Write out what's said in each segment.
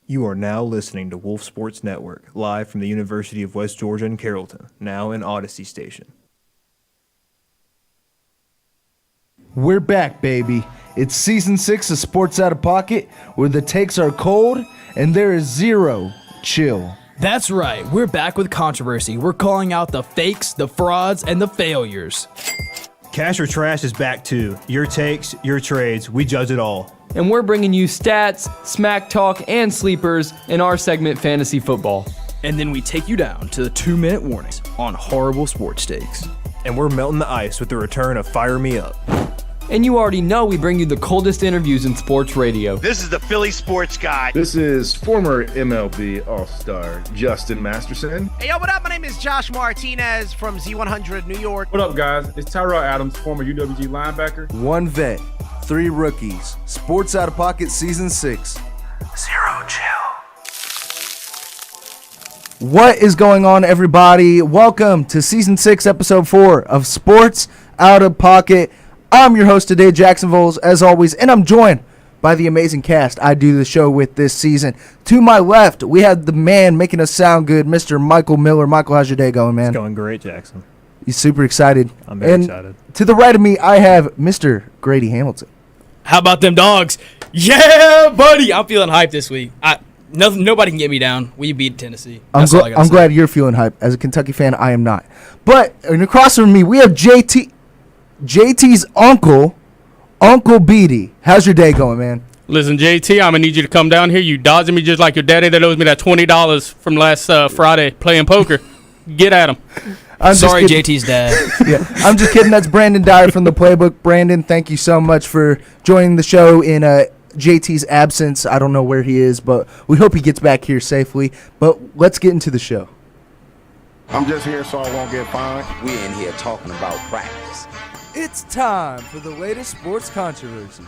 You are now listening to Wolf Sports Network, live from the University of West Georgia in Carrollton, now in Odyssey Station. We're back, baby. It's Season 6 of Sports Out of Pocket, where the takes are cold and there is zero chill. That's right, we're back with controversy. We're calling out the fakes, the frauds, and the failures. Cash or Trash is back too. Your takes, your trades, we judge it all. And we're bringing you stats, smack talk, and sleepers in our segment, Fantasy Football. And then we take you down to the 2-minute warnings on horrible sports takes. And we're melting the ice with the return of Fire Me Up. And you already know we bring you the coldest interviews in sports radio. This is the Philly Sports Guy. This is former MLB All-Star Justin Masterson. Hey, yo, what up? My name is Josh Martinez from Z100 New York. What up, guys? It's Tyrell Adams, former UWG linebacker. One vet, 3 rookies. Sports Out of Pocket Season 6. Zero chill. What is going on, everybody? Welcome to Season 6, Episode 4 of Sports Out of Pocket. I'm your host today, Jackson Voles, as always, and I'm joined by the amazing cast I do the show with this season. To my left, we have the man making us sound good, Mr. Michael Miller. Michael, how's your day going, man? It's going great, Jackson. You super excited? I'm very excited. To the right of me, I have Mr. Grady Hamilton. How about them dogs? Yeah, buddy! I'm feeling hyped this week. Nobody can get me down. We beat Tennessee. I'm glad you're feeling hyped. As a Kentucky fan, I am not. But across from me, we have JT's uncle, Uncle Beatty. How's your day going, man? Listen, JT, I'm going to need you to come down here. You dodging me just like your daddy that owes me that $20 from last Friday playing poker. Get at him. Sorry, JT's dad. Yeah, I'm just kidding. That's Brandon Dyer from The Playbook. Brandon, thank you so much for joining the show in JT's absence. I don't know where he is, but we hope he gets back here safely. But let's get into the show. I'm just here so I won't get fined. We're in here talking about practice. It's time for the latest sports controversies.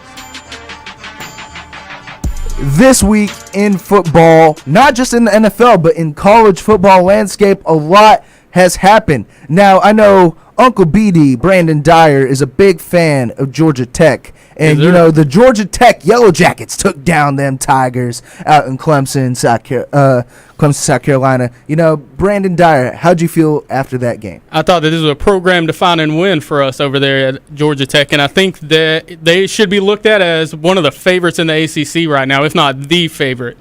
This week in football, not just in the NFL, but in college football landscape, a lot has happened. Now, I know Uncle Beatty, Brandon Dyer, is a big fan of Georgia Tech. And, you know, the Georgia Tech Yellow Jackets took down them Tigers out in Clemson, South Carolina. You know, Brandon Dyer, how'd you feel after that game? I thought that this was a program-defining win for us over there at Georgia Tech, and I think that they should be looked at as one of the favorites in the ACC right now, if not the favorite.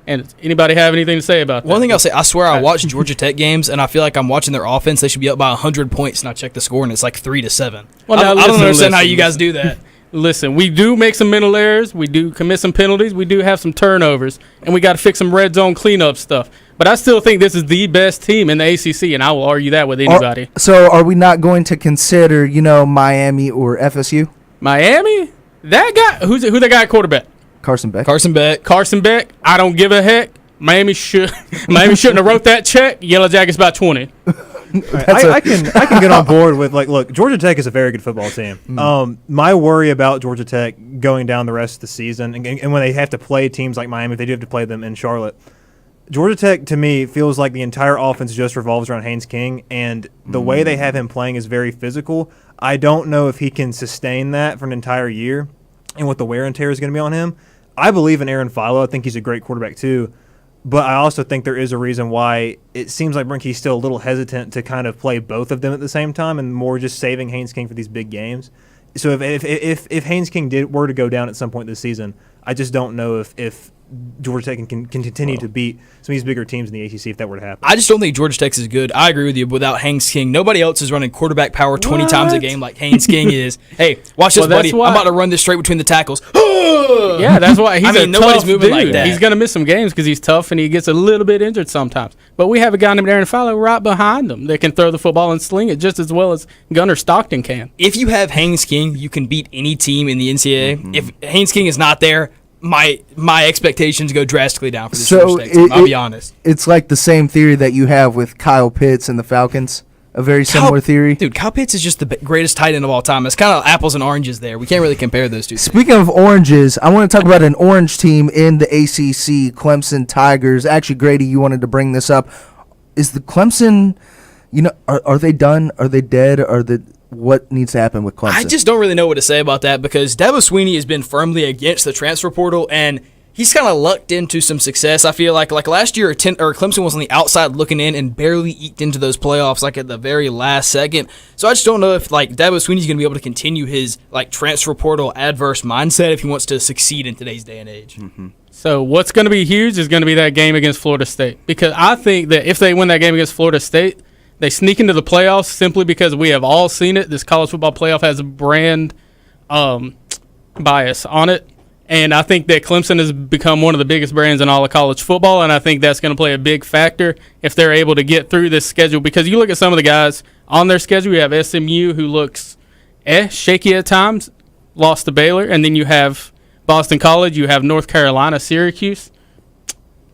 And anybody have anything to say about that? One thing I'll say, I swear I watch Georgia Tech games, and I feel like I'm watching their offense. They should be up by 100 points, and I check the score, and it's like 3-7. Well, I don't understand how you guys do that. Listen, we do make some mental errors. We do commit some penalties. We do have some turnovers, and we got to fix some red zone cleanup stuff. But I still think this is the best team in the ACC, and I will argue that with anybody. So are we not going to consider, you know, Miami or FSU? Miami? That guy? Who they got at quarterback? Carson Beck. Carson Beck. I don't give a heck. Miami shouldn't have wrote that check. Yellow Jackets by 20. I can get on board with, like, look, Georgia Tech is a very good football team. My worry about Georgia Tech going down the rest of the season, and when they have to play teams like Miami, they do have to play them in Charlotte. Georgia Tech, to me, feels like the entire offense just revolves around Haynes King, and the way they have him playing is very physical. I don't know if he can sustain that for an entire year, and what the wear and tear is going to be on him. I believe in Aaron Philo. I think he's a great quarterback too. But I also think there is a reason why it seems like Brinke's still a little hesitant to kind of play both of them at the same time and more just saving Haynes King for these big games. So if Haynes King were to go down at some point this season, I just don't know if Georgia Tech can continue to beat some of these bigger teams in the ACC if that were to happen. I just don't think Georgia Tech is good. I agree with you. Without Haynes King, nobody else is running quarterback power 20 times a game like Haynes King is. Hey, watch this, buddy. I'm about to run this straight between the tackles. Yeah, that's why he's nobody's moving dude. like that. He's going to miss some games because he's tough and he gets a little bit injured sometimes. But we have a guy named Aaron Philo right behind him that can throw the football and sling it just as well as Gunnar Stockton can. If you have Haynes King, you can beat any team in the NCAA. If Haynes King is not there, my expectations go drastically down for this Georgia Tech team. I'll be honest. It's like the same theory that you have with Kyle Pitts and the Falcons. A very similar theory. Dude, Kyle Pitts is just the greatest tight end of all time. It's kind of apples and oranges there. We can't really compare those two. Speaking of oranges, I want to talk about an orange team in the ACC, Clemson Tigers. Actually, Grady, you wanted to bring this up. Is the Clemson, are they done? Are they dead? What needs to happen with Clemson? I just don't really know what to say about that because Dabo Swinney has been firmly against the transfer portal, and he's kind of lucked into some success. I feel like last year, Clemson was on the outside looking in and barely eked into those playoffs like at the very last second. So I just don't know if like Dabo Swinney's going to be able to continue his like transfer portal adverse mindset if he wants to succeed in today's day and age. Mm-hmm. So what's going to be huge is going to be that game against Florida State, because I think that if they win that game against Florida State, they sneak into the playoffs simply because we have all seen it. This college football playoff has a brand bias on it. And I think that Clemson has become one of the biggest brands in all of college football, and I think that's going to play a big factor if they're able to get through this schedule. Because you look at some of the guys on their schedule, you have SMU, who looks shaky at times, lost to Baylor, and then you have Boston College, you have North Carolina, Syracuse.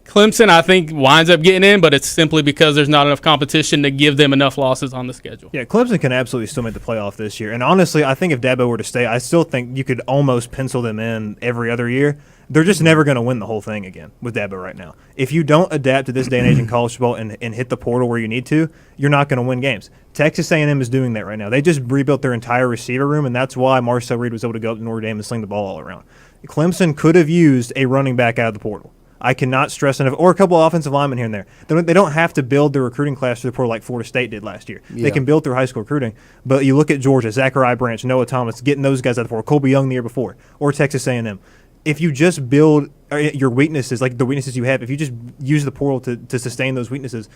Clemson, I think, winds up getting in, but it's simply because there's not enough competition to give them enough losses on the schedule. Yeah, Clemson can absolutely still make the playoff this year. And honestly, I think if Dabo were to stay, I still think you could almost pencil them in every other year. They're just never going to win the whole thing again with Dabo right now. If you don't adapt to this day and age in college football and hit the portal where you need to, you're not going to win games. Texas A&M is doing that right now. They just rebuilt their entire receiver room, and that's why Marcel Reed was able to go up to Notre Dame and sling the ball all around. Clemson could have used a running back out of the portal. I cannot stress enough, or a couple of offensive linemen here and there. They don't have to build their recruiting class through the portal like Florida State did last year. Yeah. They can build through high school recruiting. But you look at Georgia, Zachariah Branch, Noah Thomas, getting those guys out of the portal, Colby Young the year before, or Texas A&M. If you just build your weaknesses, like the weaknesses you have, if you just use the portal to sustain those weaknesses,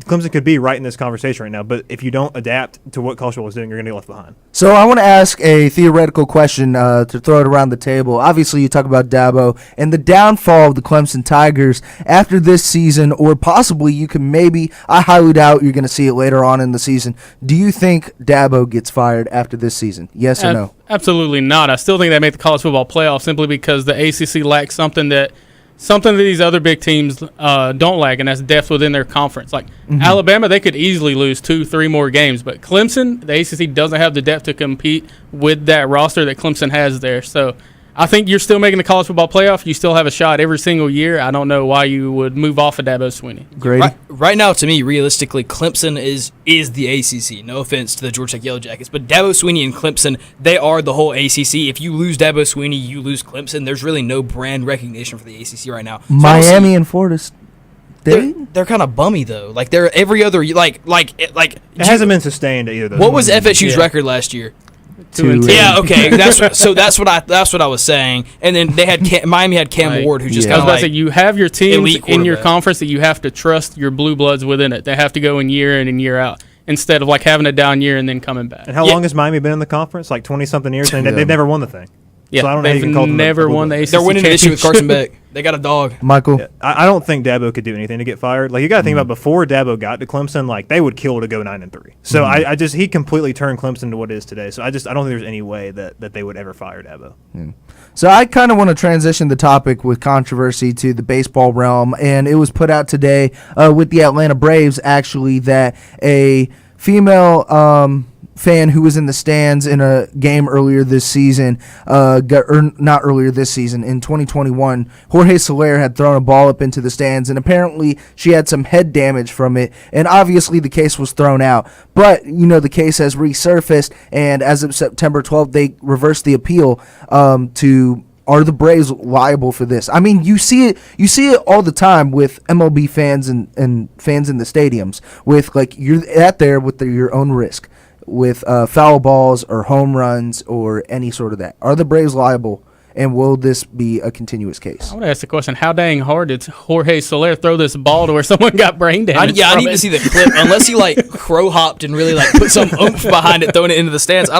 Clemson could be right in this conversation right now. But if you don't adapt to what college football is doing, you're going to get left behind. So I want to ask a theoretical question to throw it around the table. Obviously, you talk about Dabo and the downfall of the Clemson Tigers after this season, or possibly you can maybe, I highly doubt you're going to see it later on in the season. Do you think Dabo gets fired after this season? Yes or no? Absolutely not. I still think they make the college football playoff simply because the ACC lacks something that these other big teams don't lack, and that's depth within their conference. Like Alabama, they could easily lose 2-3 more games, but Clemson, the ACC doesn't have the depth to compete with that roster that Clemson has there. So I think you're still making the college football playoff. You still have a shot every single year. I don't know why you would move off of Dabo Swinney. Great. Right now, to me, realistically, Clemson is the ACC. No offense to the Georgia Tech Yellow Jackets, but Dabo Swinney and Clemson, they are the whole ACC. If you lose Dabo Swinney, you lose Clemson. There's really no brand recognition for the ACC right now. So Miami and Florida State. They're kind of bummy though. Like they're every other it hasn't been sustained either. Those what was FSU's record last year? 2-2. Yeah, okay. That's what I was saying. And then they had Miami had Cam Ward, who just I was kind of about to say, you have your teams in your quarterback. conference that you have to trust your blue bloods within it. They have to go in and year out, instead of like having a down year and then coming back. And how long has Miami been in the conference? Like 20-something years, and they've never won the thing. Yeah, so I don't know how you can call them never won the ACC They're winning this year with Carson Beck. They got a dog. Michael? Yeah, I don't think Dabo could do anything to get fired. Like, you got to think about before Dabo got to Clemson, like, they would kill to go 9-3. So he completely turned Clemson to what it is today. So I don't think there's any way that they would ever fire Dabo. So I kind of want to transition the topic with controversy to the baseball realm, and it was put out today with the Atlanta Braves, actually, that a female fan who was in the stands in a game earlier this season, in 2021, Jorge Soler had thrown a ball up into the stands, and apparently she had some head damage from it, and obviously the case was thrown out. But, the case has resurfaced, and as of September 12th, they reversed the appeal to are the Braves liable for this? I mean, you see it all the time with MLB fans and fans in the stadiums, with like you're at there with your own risk, with foul balls or home runs or any sort of that. Are the Braves liable, and will this be a continuous case? I want to ask the question, how dang hard did Jorge Soler throw this ball to where someone got brain damage? I need to see the clip. Unless he like crow hopped and really like put some oomph behind it, throwing it into the stands.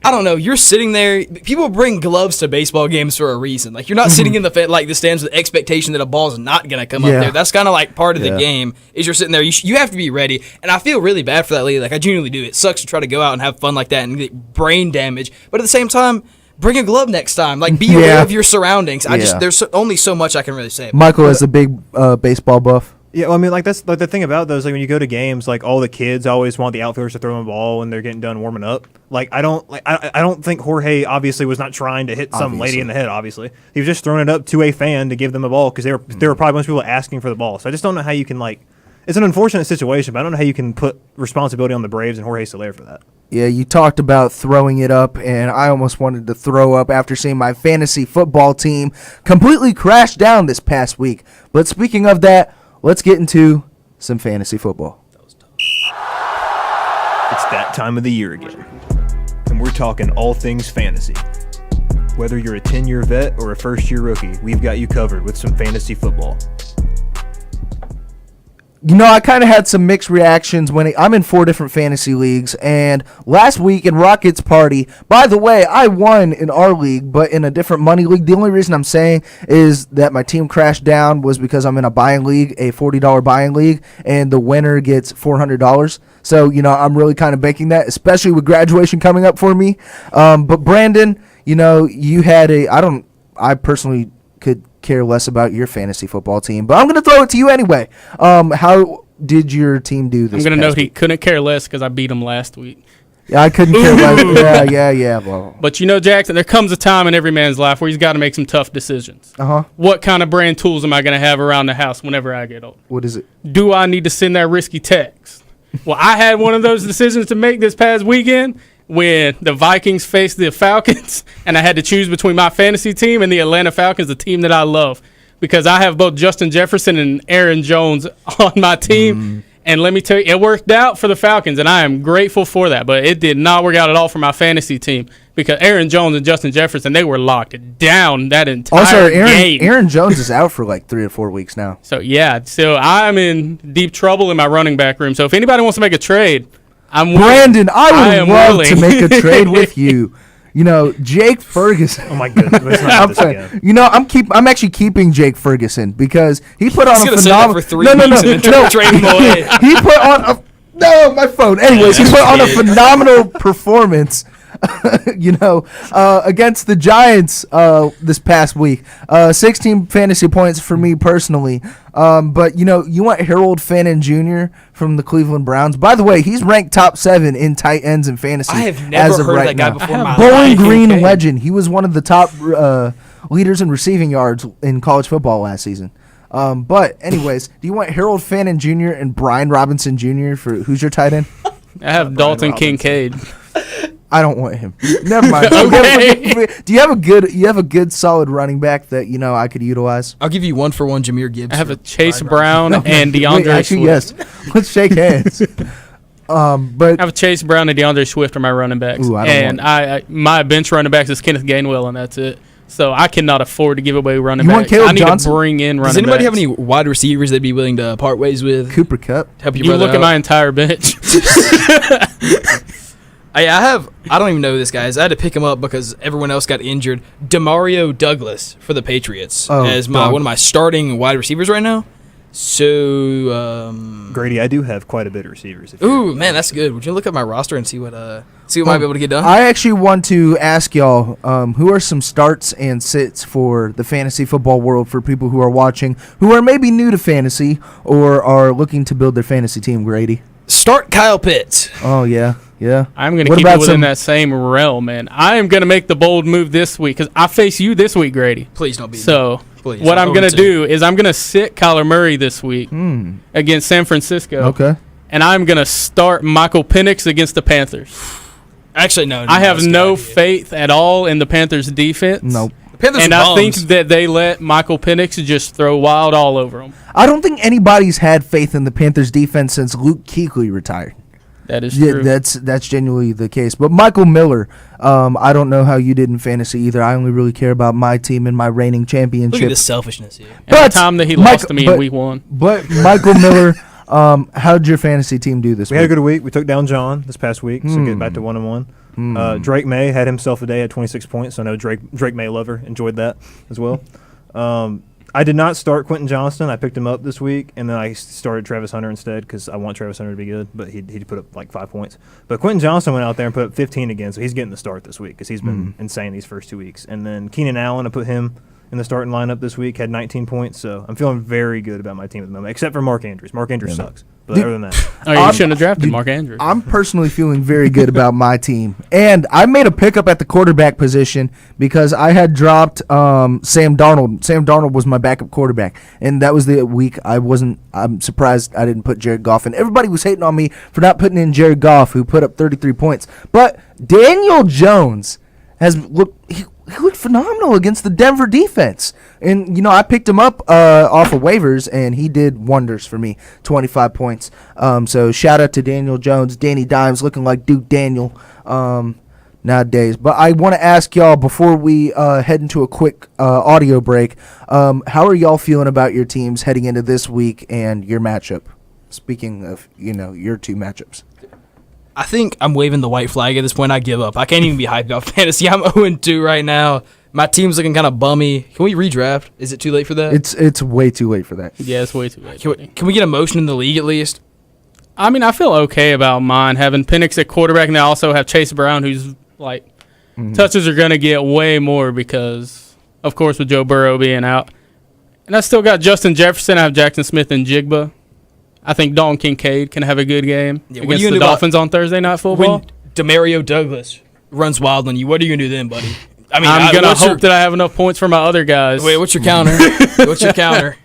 I don't know. You're sitting there. People bring gloves to baseball games for a reason. Like, you're not sitting in the stands with the expectation that a ball's not going to come up there. That's kind of like part of the game. Is you're sitting there. You have to be ready. And I feel really bad for that lady. Like, I genuinely do. It sucks to try to go out and have fun like that and get brain damage. But at the same time, bring a glove next time. Like, be aware of your surroundings. There's only so much I can really say. Michael is a big baseball buff. Yeah, well, I mean, like, that's like the thing about those. Like, when you go to games, like, all the kids always want the outfielders to throw them a ball when they're getting done warming up. Like, I don't think Jorge obviously was not trying to hit some lady in the head. Obviously, he was just throwing it up to a fan to give them a ball because there were probably a bunch of people asking for the ball. So I just don't know how you can, like, it's an unfortunate situation, but I don't know how you can put responsibility on the Braves and Jorge Soler for that. Yeah, you talked about throwing it up, and I almost wanted to throw up after seeing my fantasy football team completely crash down this past week. But speaking of that, let's get into some fantasy football. It's that time of the year again, and we're talking all things fantasy. Whether you're a 10-year vet or a first-year rookie, we've got you covered with some fantasy football. You know, I kind of had some mixed reactions when I'm in 4 different fantasy leagues, and last week in Rockets Party, by the way, I won in our league, but in a different money league. The only reason I'm saying is that my team crashed down was because I'm in a buying league, a $40 buying league, and the winner gets $400. So, you know, I'm really kind of banking that, especially with graduation coming up for me. But Brandon, you know, you had I personally could care less about your fantasy football team, but I'm going to throw it to you anyway. How did your team do this? I'm going to note he couldn't care less because I beat him last week. Yeah, I couldn't care less. Yeah. Well, But you know, Jackson, there comes a time in every man's life where he's got to make some tough decisions. What kind of brand tools am I going to have around the house whenever I get old? what is it? Do I need to send that risky text? Well, I had one of those decisions to make this past weekend when the Vikings faced the Falcons, and I had to choose between my fantasy team and the Atlanta Falcons, the team that I love, because I have both Justin Jefferson and Aaron Jones on my team. And let me tell you, it worked out for the Falcons, and I am grateful for that. But it did not work out at all for my fantasy team because Aaron Jones and Justin Jefferson, they were locked down that entire game. Aaron Jones is out for like 3 or 4 weeks now. So, yeah, I'm in deep trouble in my running back room. So if anybody wants to make a trade, I'm willing. Brandon, I would love willing. to make a trade with you. You know, Jake Ferguson. Oh my goodness! Let's not do this again. You know, I'm actually keeping Jake Ferguson because he put on a He's phenomenal. gonna sit there for 3 weeks and then trade him away. He put on a my phone. Anyways, he put on a phenomenal performance. You know, against the Giants this past week. 16 fantasy points for me personally. But, you know, you want Harold Fannin Jr. from the Cleveland Browns. By the way, he's ranked top 7 in tight ends in fantasy. I have never as of heard right of that guy now. before in my Bowling life. Green Okay. legend. He was one of the top leaders in receiving yards in college football last season. But, anyways, do you want Harold Fannin Jr. and Brian Robinson Jr. for who's your tight end? I have Dalton Kincaid. I don't want him. Never mind. Okay. Do you have a good solid running back that you know I could utilize? I'll give you 1-for-1 Jameer Gibbs. I have for a Chase Brian Brown and DeAndre Wait, actually, Swift. yes. Let's shake hands. But I have a Chase Brown and DeAndre Swift are my running backs. Ooh, I don't and I my bench running backs is Kenneth Gainwell, and that's it. So I cannot afford to give away running You want backs. Caleb I need Johnson? to bring in running Does anybody backs. have any wide receivers they'd be willing to part ways with? Cooper Kupp. Help your You brother look at out? my entire bench. I don't even know who this guy is. I had to pick him up because everyone else got injured. Demario Douglas for the Patriots as one of my starting wide receivers right now. So Grady, I do have quite a bit of receivers. ooh, man, that's good. Would you look at my roster and see what might be able to get done? I actually want to ask y'all who are some starts and sits for the fantasy football world for people who are watching, who are maybe new to fantasy or are looking to build their fantasy team, Grady. Start Kyle Pitts. Oh, yeah. I'm going to What keep it about within some- that same realm, man. I am going to make the bold move this week because I face you this week, Grady. Please don't be. So Please, what I'm I'm going to 0-2. do is I'm going to sit Kyler Murray this week against San Francisco. Okay. And I'm going to start Michael Penix against the Panthers. Actually, no. I have that's a no good idea. faith at all in the Panthers' defense. Nope. The Panthers And are I think bums. that they let Michael Penix just throw wild all over them. I don't think anybody's had faith in the Panthers defense since Luke Kuechly retired. That is Yeah, true. that's genuinely the case. But Michael Miller, I don't know how you did in fantasy either. I only really care about my team and my reigning Look championship. at this selfishness here. And the time that he lost to me in week 1. But Michael Miller, how'd your fantasy team do this We had a week? good week. We took down John this past week, so get back to 1-1. Drake May had himself a day at 26 points, so I know Drake May lover enjoyed that as well. I did not start Quentin Johnston. I picked him up this week, and then I started Travis Hunter instead because I want Travis Hunter to be good, but he put up like 5 points. But Quentin Johnston went out there and put up 15 again, so he's getting the start this week because he's been insane these first 2 weeks. And then Keenan Allen, I put him in the starting lineup this week, had 19 points. So I'm feeling very good about my team at the moment, except for Mark Andrews. Mark Andrews sucks. But other than that, Oh, you shouldn't have drafted Mark Andrews. I'm personally feeling very good about my team. And I made a pickup at the quarterback position because I had dropped Sam Darnold. Sam Darnold was my backup quarterback. And that was the week I'm surprised I didn't put Jared Goff in. Everybody was hating on me for not putting in Jared Goff, who put up 33 points. But Daniel Jones has looked phenomenal against the Denver defense. And, I picked him up off of waivers, and he did wonders for me, 25 points. So shout out to Daniel Jones. Danny Dimes looking like Duke Daniel nowadays. But I want to ask y'all, before we head into a quick audio break, how are y'all feeling about your teams heading into this week and your matchup? Speaking of, your two matchups. I think I'm waving the white flag at this point. I give up. I can't even be hyped about fantasy. I'm 0-2 right now. My team's looking kind of bummy. Can we redraft? Is it too late for that? It's way too late for that. Yeah, it's way too late. Can we get a motion in the league at least? I mean, I feel okay about mine. Having Penix at quarterback, and I also have Chase Brown, who's touches are going to get way more because, of course, with Joe Burrow being out. And I still got Justin Jefferson. I have Jackson Smith and Jigba. I think Dalton Kincaid can have a good game against the Dolphins on Thursday Night Football. When Demario Douglas runs wild on you, what are you going to do then, buddy? I mean, I'm going to hope that I have enough points for my other guys. Wait, what's your counter? What's your counter?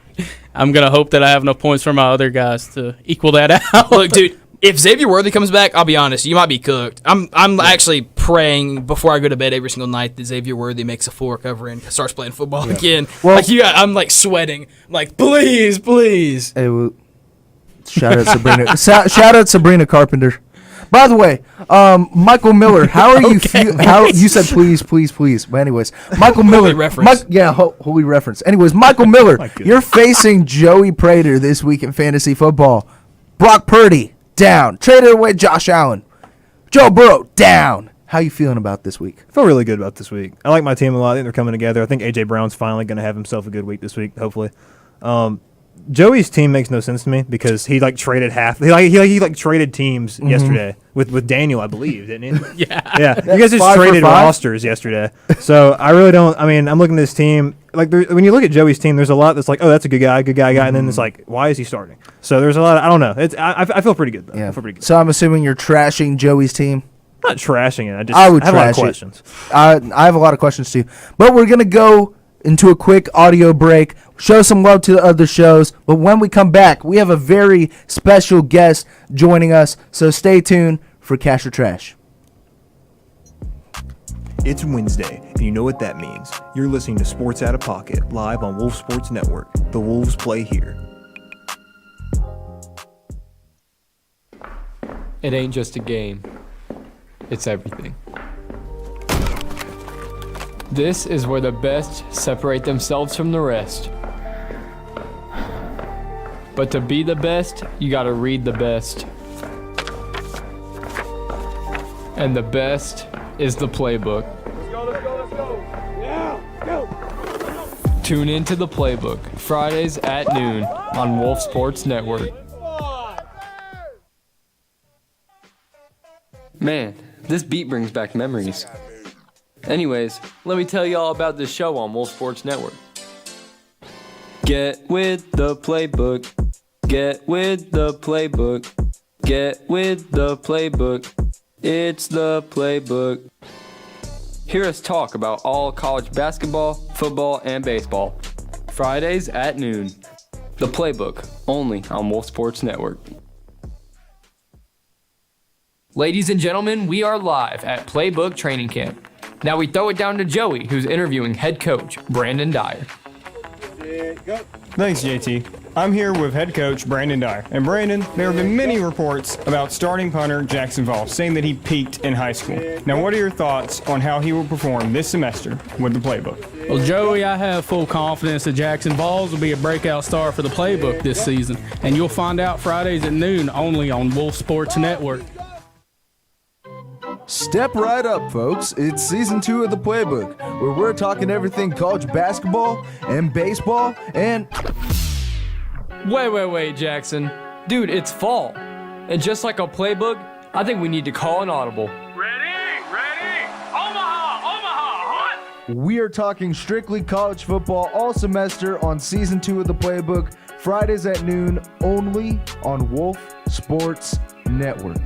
I'm going to hope that I have enough points for my other guys to equal that out. Look, dude, if Xavier Worthy comes back, I'll be honest, you might be cooked. I'm actually praying before I go to bed every single night that Xavier Worthy makes a full recovery and starts playing football again. Well, I'm sweating. I'm like, please. Hey, shout out Sabrina. Shout out Sabrina Carpenter. By the way, Michael Miller, how are you feeling? You said please. But anyways, Michael Miller. Holy reference. Holy reference. Anyways, Michael Miller, you're facing Joey Prater this week in fantasy football. Brock Purdy down. Traded away Josh Allen. Joe Burrow down. How you feeling about this week? I feel really good about this week. I like my team a lot. I think they're coming together. I think A.J. Brown's finally going to have himself a good week this week, hopefully. Joey's team makes no sense to me because he traded half. He traded teams yesterday with Daniel, I believe, didn't he? Yeah. You guys just traded rosters yesterday. So I really don't. I mean, I'm looking at this team. When you look at Joey's team, there's a lot that's like, oh, that's a good guy, and then it's like, why is he starting? So there's a lot. I don't know. I feel pretty good though. Yeah. I feel pretty good. So I'm assuming you're trashing Joey's team. I'm not trashing it. I would have a lot of trash it. questions. I have a lot of questions too, but we're gonna go into a quick audio break, show some love to the other shows, but when we come back, we have a very special guest joining us, so stay tuned for Cash or Trash. It's Wednesday, and you know what that means. You're listening to Sports Out of Pocket, live on Wolf Sports Network. The Wolves play here. It ain't just a game. It's everything. This is where the best separate themselves from the rest. But to be the best, you gotta read the best. And the best is the playbook. Let's go. Yeah, go. Tune into the playbook, Fridays at noon on Wolf Sports Network. Man, this beat brings back memories. Anyways, let me tell you all about this show on Wolf Sports Network. Get with the playbook. Get with the playbook. Get with the playbook. It's the playbook. Hear us talk about all college basketball, football, and baseball. Fridays at noon. The playbook, only on Wolf Sports Network. Ladies and gentlemen, we are live at Playbook Training Camp. Now we throw it down to Joey, who's interviewing head coach Brandon Dyer. Thanks, JT. I'm here with head coach Brandon Dyer. And Brandon, there have been many reports about starting punter Jackson Voss saying that he peaked in high school. Now, what are your thoughts on how he will perform this semester with the playbook? Well, Joey, I have full confidence that Jackson Voss will be a breakout star for the playbook this season. And you'll find out Fridays at noon only on Wolf Sports Network. Step right up, folks. It's season 2 of the playbook, where we're talking everything college basketball and baseball and... Wait, Jackson. Dude, it's fall. And just like a playbook, I think we need to call an audible. Ready. Omaha, hot. We are talking strictly college football all semester on season 2 of the Playbook, Fridays at noon, only on Wolf Sports Network.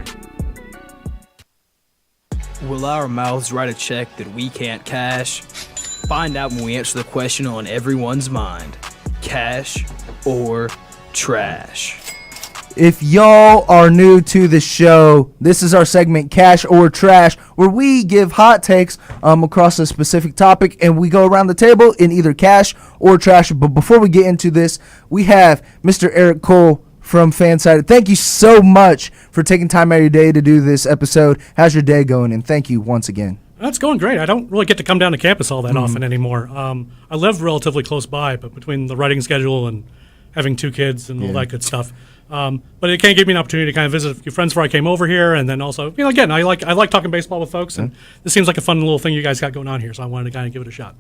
Will our mouths write a check that we can't cash? Find out when we answer the question on everyone's mind. Cash or trash? If y'all are new to the show, this is our segment Cash or Trash, where we give hot takes across a specific topic, and we go around the table in either cash or trash. But before we get into this, we have Mr. Eric Cole from Fansided. Thank you so much for taking time out of your day to do this episode. How's your day going? And thank you once again. It's going great. I don't really get to come down to campus all that often anymore. I live relatively close by, but between the writing schedule and having 2 kids and all that good stuff. But it can give me an opportunity to kind of visit a few friends before I came over here, and then also, again, I like talking baseball with folks, and this seems like a fun little thing you guys got going on here, so I wanted to kind of give it a shot.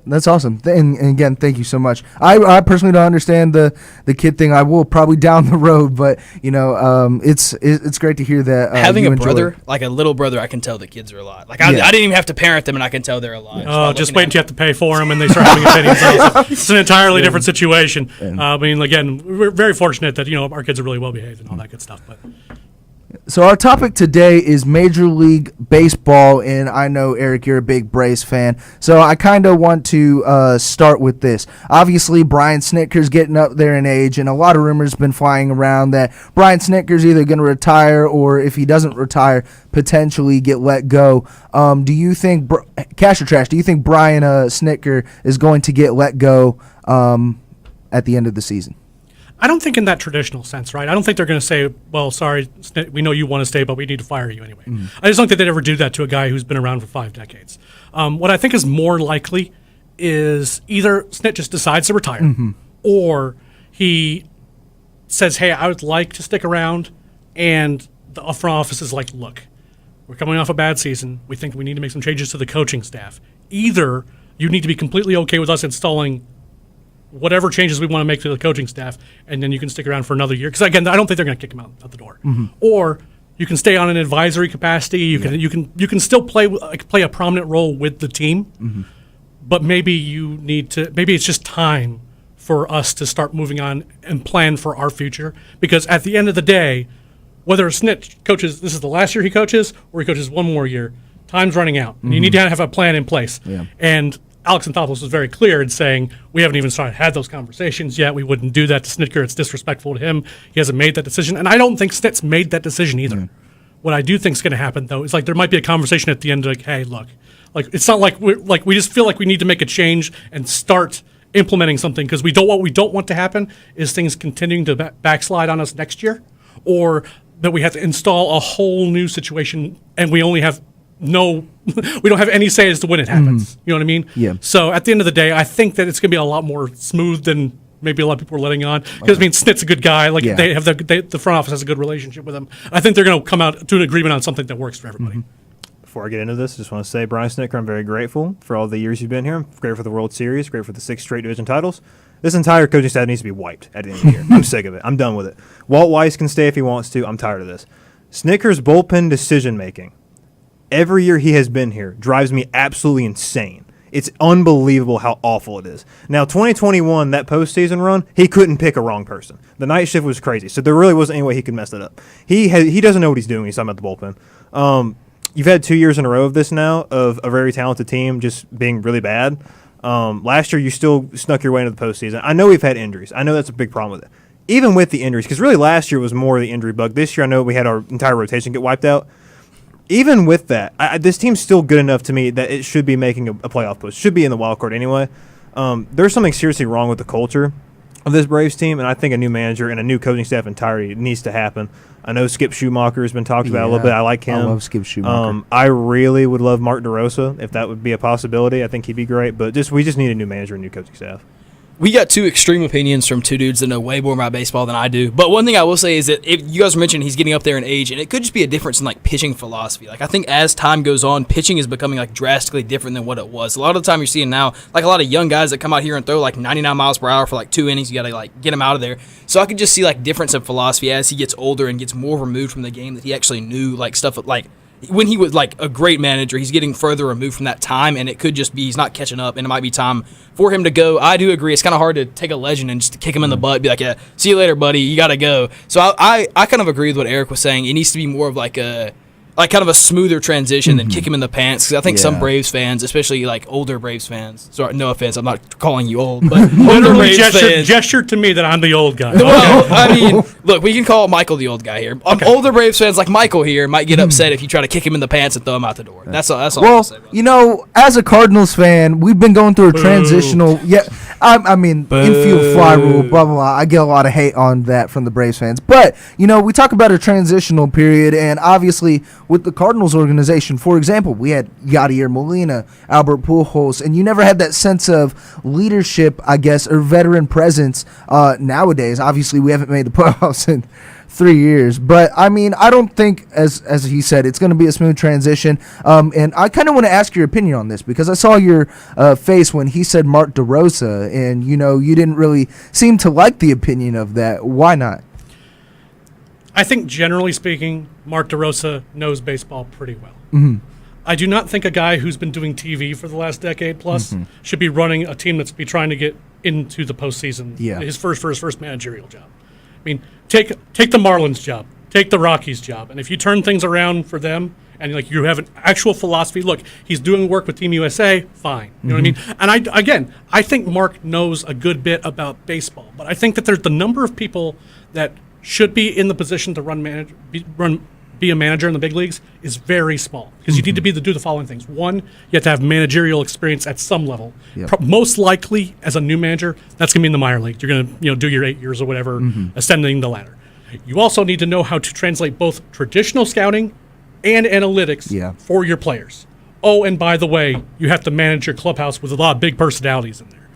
That's awesome. And again, thank you so much. I personally don't understand the kid thing. I will probably down the road, but it's great to hear that having you a enjoy brother, it. like a little brother, I can tell the kids are a lot. Like I didn't even have to parent them, and I can tell they're a lot. Oh, just wait until you have to pay for them and they start having opinions. It's an entirely different situation. I mean, again, we're very fortunate that our kids are really well behaved and all that good stuff. But So our topic today is Major League Baseball, and I know, Eric, you're a big Braves fan, so I kind of want to start with this. Obviously, Brian Snitker's getting up there in age, and a lot of rumors have been flying around that Brian Snitker's either going to retire or, if he doesn't retire, potentially get let go. Do you think, cash or trash, do you think Brian Snitker is going to get let go at the end of the season? I don't think in that traditional sense, right? I don't think they're going to say, well, sorry, we know you want to stay, but we need to fire you anyway. I just don't think they'd ever do that to a guy who's been around for 5 decades. What I think is more likely is either Snit just decides to retire, or he says, hey, I would like to stick around, and the front office is like, look, we're coming off a bad season. We think we need to make some changes to the coaching staff. Either you need to be completely okay with us installing whatever changes we want to make to the coaching staff, and then you can stick around for another year. Because again, I don't think they're going to kick him out the door. Or you can stay on an advisory capacity. You can still play a prominent role with the team. But maybe you need to. Maybe it's just time for us to start moving on and plan for our future. Because at the end of the day, whether Snit coaches, this is the last year he coaches, or he coaches one more year, time's running out. And you need to have a plan in place. And Alex Anthopoulos was very clear in saying, we haven't even had those conversations yet. We wouldn't do that to Snitker. It's disrespectful to him. He hasn't made that decision. And I don't think Snit's made that decision either. What I do think is going to happen, though, is there might be a conversation at the end like, hey, look, it's not like we just feel like we need to make a change and start implementing something, because what we don't want to happen is things continuing to backslide on us next year, or that we have to install a whole new situation and we only have we don't have any say as to when it happens. You know what I mean? Yeah. So at the end of the day, I think that it's going to be a lot more smooth than maybe a lot of people are letting on. Because Snit's a good guy. They have the front office has a good relationship with him. I think they're going to come out to an agreement on something that works for everybody. Before I get into this, I just want to say, Brian Snitker, I'm very grateful for all the years you've been here. I'm grateful for the World Series, grateful for the 6 straight division titles. This entire coaching staff needs to be wiped at the end of the year. I'm sick of it. I'm done with it. Walt Weiss can stay if he wants to. I'm tired of this. Snitker's bullpen decision-making, every year he has been here, drives me absolutely insane. It's unbelievable how awful it is. Now, 2021, that postseason run, he couldn't pick a wrong person. The night shift was crazy, so there really wasn't any way he could mess that up. He doesn't know what he's doing when he's talking about the bullpen. You've had 2 years in a row of this now, of a very talented team just being really bad. Last year, you still snuck your way into the postseason. I know we've had injuries. I know that's a big problem with it. Even with the injuries, because really last year was more the injury bug. This year, I know we had our entire rotation get wiped out. Even with that, this team's still good enough to me that it should be making a playoff push. Should be in the wild card anyway. There's something seriously wrong with the culture of this Braves team, and I think a new manager and a new coaching staff entirely needs to happen. I know Skip Schumacher has been talked about a little bit. I like him. I love Skip Schumacher. I really would love Mark DeRosa if that would be a possibility. I think he'd be great, but we just need a new manager and new coaching staff. We got 2 extreme opinions from 2 dudes that know way more about baseball than I do. But one thing I will say is that if you guys mentioned he's getting up there in age, and it could just be a difference in pitching philosophy. I think as time goes on, pitching is becoming drastically different than what it was. A lot of the time you're seeing now a lot of young guys that come out here and throw 99 miles per hour for 2 innings. You got to get him out of there. So I could just see difference in philosophy as he gets older and gets more removed from the game that he actually knew, stuff when he was like a great manager, he's getting further removed from that time, and it could just be he's not catching up, and it might be time for him to go. I do agree. It's kind of hard to take a legend and just kick him in the butt, be like, yeah, see you later, buddy. You got to go. So I kind of agree with what Eric was saying. It needs to be more of like kind of a smoother transition than kick him in the pants. Because I think some Braves fans, especially like older Braves fans, sorry, no offense, I'm not calling you old, but older Braves fans gestured to me that I'm the old guy. Well, I mean, look, we can call Michael the old guy here. Older Braves fans like Michael here might get upset if you try to kick him in the pants and throw him out the door. That's all. That's all. Well, I'll say about you know, as a Cardinals fan, we've been going through a transitional. Yeah, I mean, infield fly rule, blah blah blah. I get a lot of hate on that from the Braves fans, but you know, we talk about a transitional period, and obviously with the Cardinals organization, for example, we had Yadier Molina, Albert Pujols, and you never had that sense of leadership, I guess, or veteran presence. Nowadays, obviously, we haven't made the playoffs in 3 years, but I mean, I don't think, as he said, it's going to be a smooth transition. And I kind of want to ask your opinion on this because I saw your face when he said Mark DeRosa, and you know, you didn't really seem to like the opinion of that. Why not? I think generally speaking, Mark DeRosa knows baseball pretty well. I do not think a guy who's been doing TV for the last decade plus should be running a team that's be trying to get into the postseason. Yeah. His first managerial job. I mean, take the Marlins job, take the Rockies job, and if you turn things around for them and like you have an actual philosophy, look, he's doing work with Team USA, fine. You know what I mean? And I think Mark knows a good bit about baseball, but I think that there's the number of people that should be in the position to be a manager in the big leagues is very small because you need to do the following things. One, you have to have managerial experience at some level. Yep. Most likely, as a new manager, that's going to be in the minor league. You're going to do your 8 years or whatever, ascending the ladder. You also need to know how to translate both traditional scouting and analytics for your players. Oh, and by the way, you have to manage your clubhouse with a lot of big personalities in there.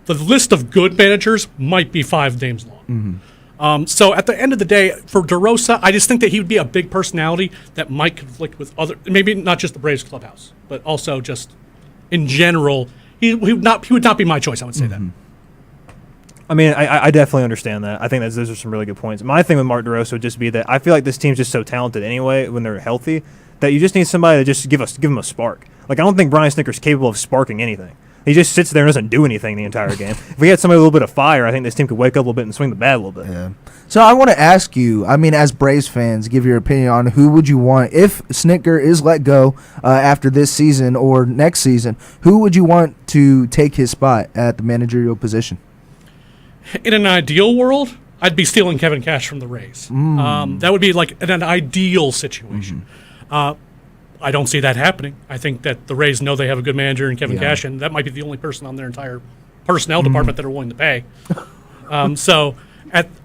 The list of good managers might be 5 names long. So at the end of the day, for DeRosa, I just think that he would be a big personality that might conflict with other, maybe not just the Braves clubhouse, but also just in general. He would not be my choice. I would say that. I mean, I definitely understand that. I think those are some really good points. My thing with Mark DeRosa would just be that I feel like this team's just so talented anyway when they're healthy that you just need somebody to just give them a spark. Like, I don't think Brian Snitker's capable of sparking anything. He just sits there and doesn't do anything the entire game. If we had somebody with a little bit of fire, I think this team could wake up a little bit and swing the bat a little bit. Yeah. So I want to ask you, I mean, as Braves fans, give your opinion on who would you want, if Snitker is let go after this season or next season, who would you want to take his spot at the managerial position? In an ideal world, I'd be stealing Kevin Cash from the Rays. That would be like an ideal situation. I don't see that happening. I think that the Rays know they have a good manager in Kevin Cash, and that might be the only person on their entire personnel department that are willing to pay.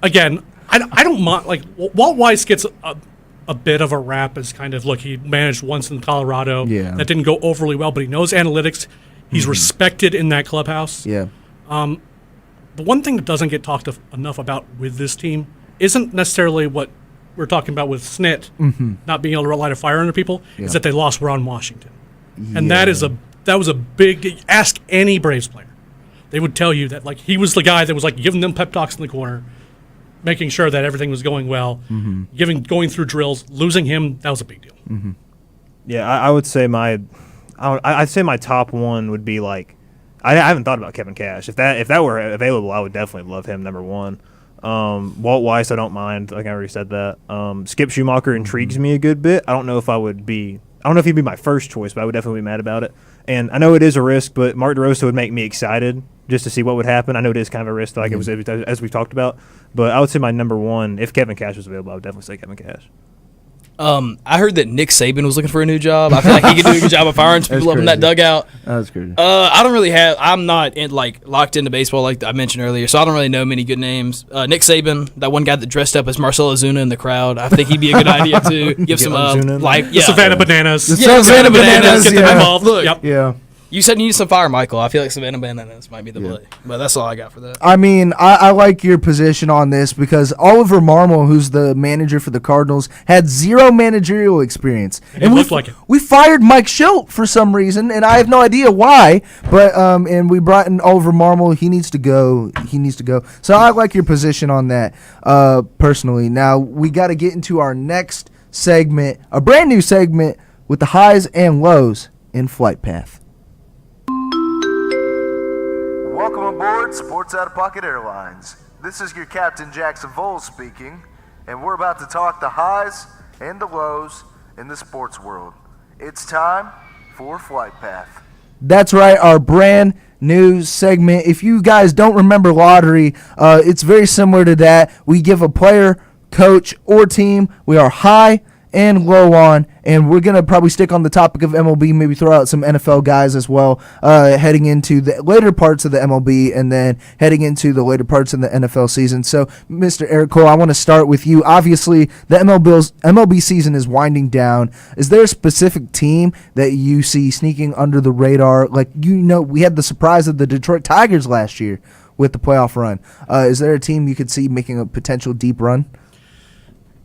Again, I don't mind. Like, Walt Weiss gets a bit of a rap as kind of, look, he managed once in Colorado. That didn't go overly well, but he knows analytics. He's respected in that clubhouse. Yeah. The one thing that doesn't get talked enough about with this team isn't necessarily what we're talking about with Snit not being able to light a fire under people, is that they lost Ron Washington. And that was a big, ask any Braves player. They would tell you that, like, he was the guy that was like giving them pep talks in the corner, making sure that everything was going well, going through drills. Losing him, that was a big deal. Yeah, I would say I'd say my top one would be like, I haven't thought about Kevin Cash. If that were available, I would definitely love him, number one. Walt Weiss, I don't mind. Like I already said that. Skip Schumacher intrigues me a good bit. I don't know if he'd be my first choice, but I would definitely be mad about it. And I know it is a risk, but Mark DeRosa would make me excited just to see what would happen. I know it is kind of a risk, like it was as we talked about. But I would say my number one, if Kevin Cash was available, I would definitely say Kevin Cash. I heard that Nick Saban was looking for a new job. I feel like he could do a good job of firing some people up in that dugout. That's crazy. I'm not locked into baseball like I mentioned earlier, so I don't really know many good names. Nick Saban, that one guy that dressed up as Marcelo Ozuna in the crowd, I think he'd be a good idea too. Give some The Savannah Bananas. The Savannah Bananas. Get them involved. Look, Yeah. you said you need some fire, Michael. I feel like Savannah Bananas might be the play, but that's all I got for that. I mean, I like your position on this because Oliver Marmol, who's the manager for the Cardinals, had zero managerial experience. And looked like it. We fired Mike Schilt for some reason, and I have no idea why. But and we brought in Oliver Marmol. He needs to go. So I like your position on that personally. Now we got to get into our next segment, a brand new segment with the highs and lows in Flight Path. Welcome aboard Sports Out of Pocket Airlines. This is your Captain Jackson Voles speaking, and we're about to talk the highs and the lows in the sports world. It's time for Flight Path. That's right, our brand new segment. If you guys don't remember lottery, it's very similar to that. We give a player, coach, or team we are high and low on, and we're going to probably stick on the topic of MLB, maybe throw out some NFL guys as well, heading into the later parts of the MLB and then heading into the later parts of the NFL season. So, Mr. Eric Cole, I want to start with you. Obviously, the MLB season is winding down. Is there a specific team that you see sneaking under the radar? Like, we had the surprise of the Detroit Tigers last year with the playoff run. Is there a team you could see making a potential deep run?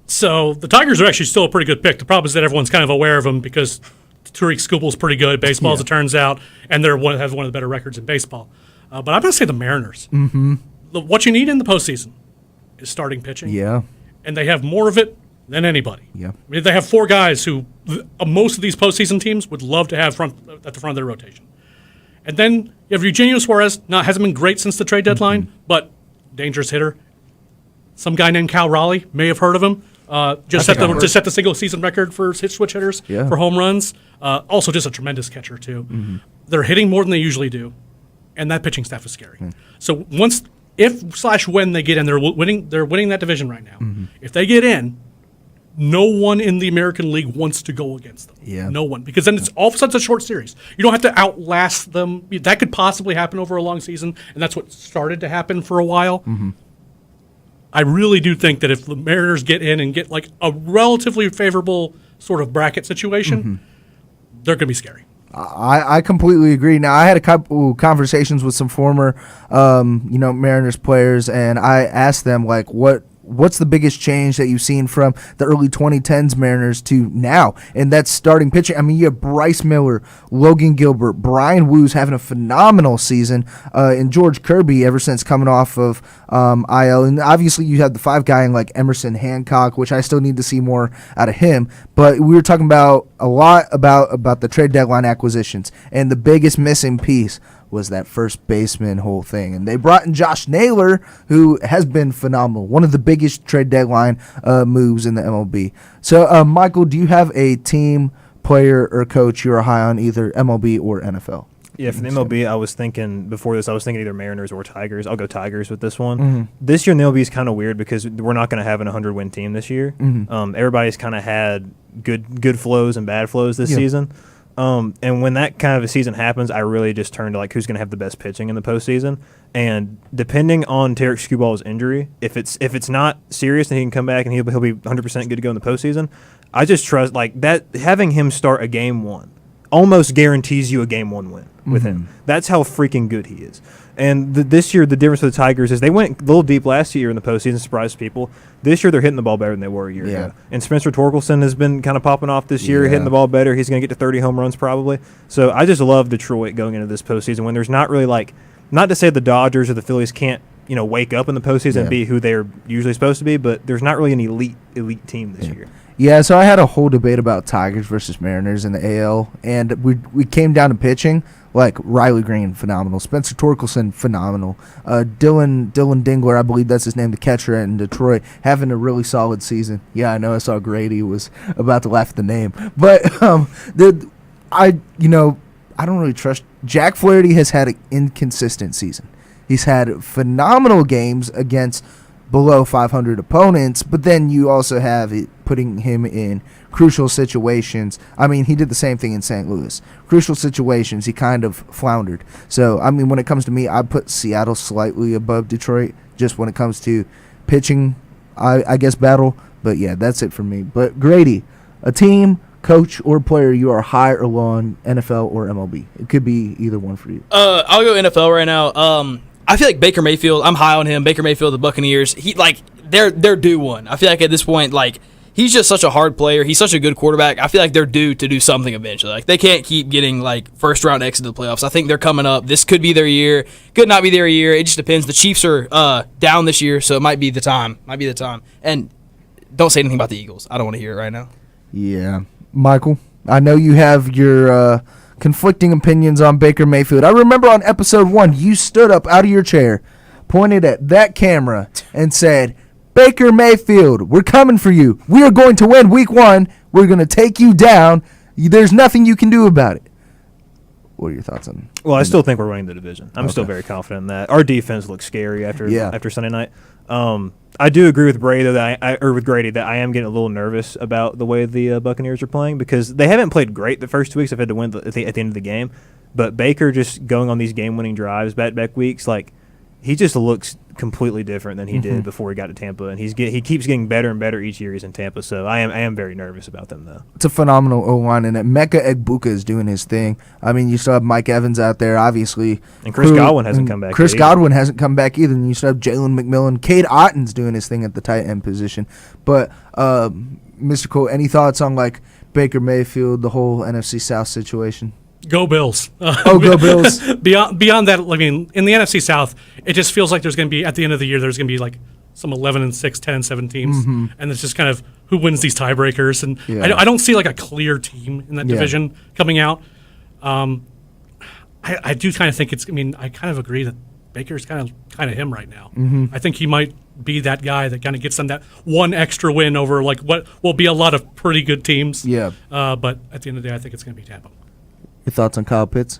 So the Tigers are actually still a pretty good pick. The problem is that everyone's kind of aware of them because Tariq Skubal's pretty good at baseball, as it turns out, and they're have one of the better records in baseball. But I'm going to say the Mariners. Mm-hmm. What you need in the postseason is starting pitching. Yeah. And they have more of it than anybody. Yeah. I mean, they have four guys who most of these postseason teams would love to have at the front of their rotation. And then you have Eugenio Suarez. Hasn't been great since the trade deadline, but dangerous hitter. Some guy named Cal Raleigh, may have heard of him. Just set the single season record for switch hitters for home runs. Also, just a tremendous catcher too. Mm-hmm. They're hitting more than they usually do, and that pitching staff is scary. Mm-hmm. So when they get in, they're winning that division right now. Mm-hmm. If they get in, no one in the American League wants to go against them. Yeah. No one, because then it's all of a sudden a short series. You don't have to outlast them. That could possibly happen over a long season, and that's what started to happen for a while. Mm-hmm. I really do think that if the Mariners get in and get like a relatively favorable sort of bracket situation, they're going to be scary. I completely agree. Now, I had a couple conversations with some former, Mariners players, and I asked them, like, what's the biggest change that you've seen from the early 2010s Mariners to now? And that's starting pitching. I mean, you have Bryce Miller, Logan Gilbert, Brian Woo's having a phenomenal season, and George Kirby ever since coming off of IL. And obviously you have the five guy in like Emerson Hancock, which I still need to see more out of him. But we were talking about a lot about the trade deadline acquisitions, and the biggest missing piece was that first baseman whole thing. And they brought in Josh Naylor, who has been phenomenal. One of the biggest trade deadline moves in the MLB. So, Michael, do you have a team, player, or coach you are high on, either MLB or NFL? Yeah, for the MLB, I was thinking either Mariners or Tigers. I'll go Tigers with this one. Mm-hmm. This year in the MLB is kind of weird because we're not going to have an 100-win team this year. Mm-hmm. Everybody's kind of had good flows and bad flows this season. And when that kind of a season happens, I really just turn to like who's going to have the best pitching in the postseason. And depending on Tariq Skubal's injury, if it's not serious and he can come back and he'll be 100% good to go in the postseason, I just trust like that. Having him start a game one almost guarantees you a game one win with him. That's how freaking good he is. And this year, the difference with the Tigers is they went a little deep last year in the postseason, surprised people. This year, they're hitting the ball better than they were a year ago. And Spencer Torkelson has been kind of popping off this year, hitting the ball better. He's going to get to 30 home runs probably. So I just love Detroit going into this postseason when there's not really like, not to say the Dodgers or the Phillies can't, wake up in the postseason and be who they're usually supposed to be, but there's not really an elite team this year. Yeah, so I had a whole debate about Tigers versus Mariners in the AL, and we came down to pitching. Like Riley Green, phenomenal. Spencer Torkelson, phenomenal. Dylan Dingler, I believe that's his name, the catcher in Detroit, having a really solid season. Yeah, I know. I saw Grady was about to laugh at the name, but I don't really trust. Jack Flaherty has had an inconsistent season. He's had phenomenal games against below 500 opponents, but then you also have it putting him in crucial situations. I mean, he did the same thing in St. Louis. Crucial situations, he kind of floundered. So, I mean, when it comes to me, I put Seattle slightly above Detroit, just when it comes to pitching, I guess, battle. But, yeah, that's it for me. But, Grady, a team, coach, or player you are high or low on, NFL or MLB? It could be either one for you. I'll go NFL right now. I feel like Baker Mayfield, I'm high on him. Baker Mayfield, the Buccaneers, they're due one. I feel like at this point, he's just such a hard player. He's such a good quarterback. I feel like they're due to do something eventually. Like, they can't keep getting, first round exit to the playoffs. I think they're coming up. This could be their year. Could not be their year. It just depends. The Chiefs are down this year, so it might be the time. And don't say anything about the Eagles. I don't want to hear it right now. Yeah. Michael? I know you have your conflicting opinions on Baker Mayfield. I remember on episode 1, you stood up out of your chair, pointed at that camera, and said, Baker Mayfield, we're coming for you. We are going to win week 1. We're going to take you down. There's nothing you can do about it. What are your thoughts on that? Well, I still think we're winning the division. I'm still very confident in that. Our defense looks scary after Sunday night. I do agree with Brady with Grady that I am getting a little nervous about the way the Buccaneers are playing because they haven't played great the first 2 weeks. They've had to win at the end of the game, but Baker just going on these game-winning drives back-to-back weeks, like he just looks completely different than he did before he got to Tampa, and he keeps getting better and better each year he's in Tampa. So I am very nervous about them though. It's a phenomenal O-line, and Emeka Egbuka is doing his thing. I mean, you still have Mike Evans out there, obviously, and Chris Godwin hasn't come back. Chris Godwin hasn't come back either, and you still have Jalen McMillan. Cade Otton's doing his thing at the tight end position. But Mr. Cole, any thoughts on like Baker Mayfield, the whole NFC South situation? Go Bills. Go Bills. Beyond that, I mean, in the NFC South, it just feels like there's going to be, at the end of the year, there's going to be like some 11-6, 10-7 teams. And it's just kind of who wins these tiebreakers. And I don't see like a clear team in that division coming out. I do kind of think I kind of agree that Baker's kind of him right now. I think he might be that guy that kind of gets them that one extra win over like what will be a lot of pretty good teams. But at the end of the day, I think it's going to be Tampa. Your thoughts on Kyle Pitts?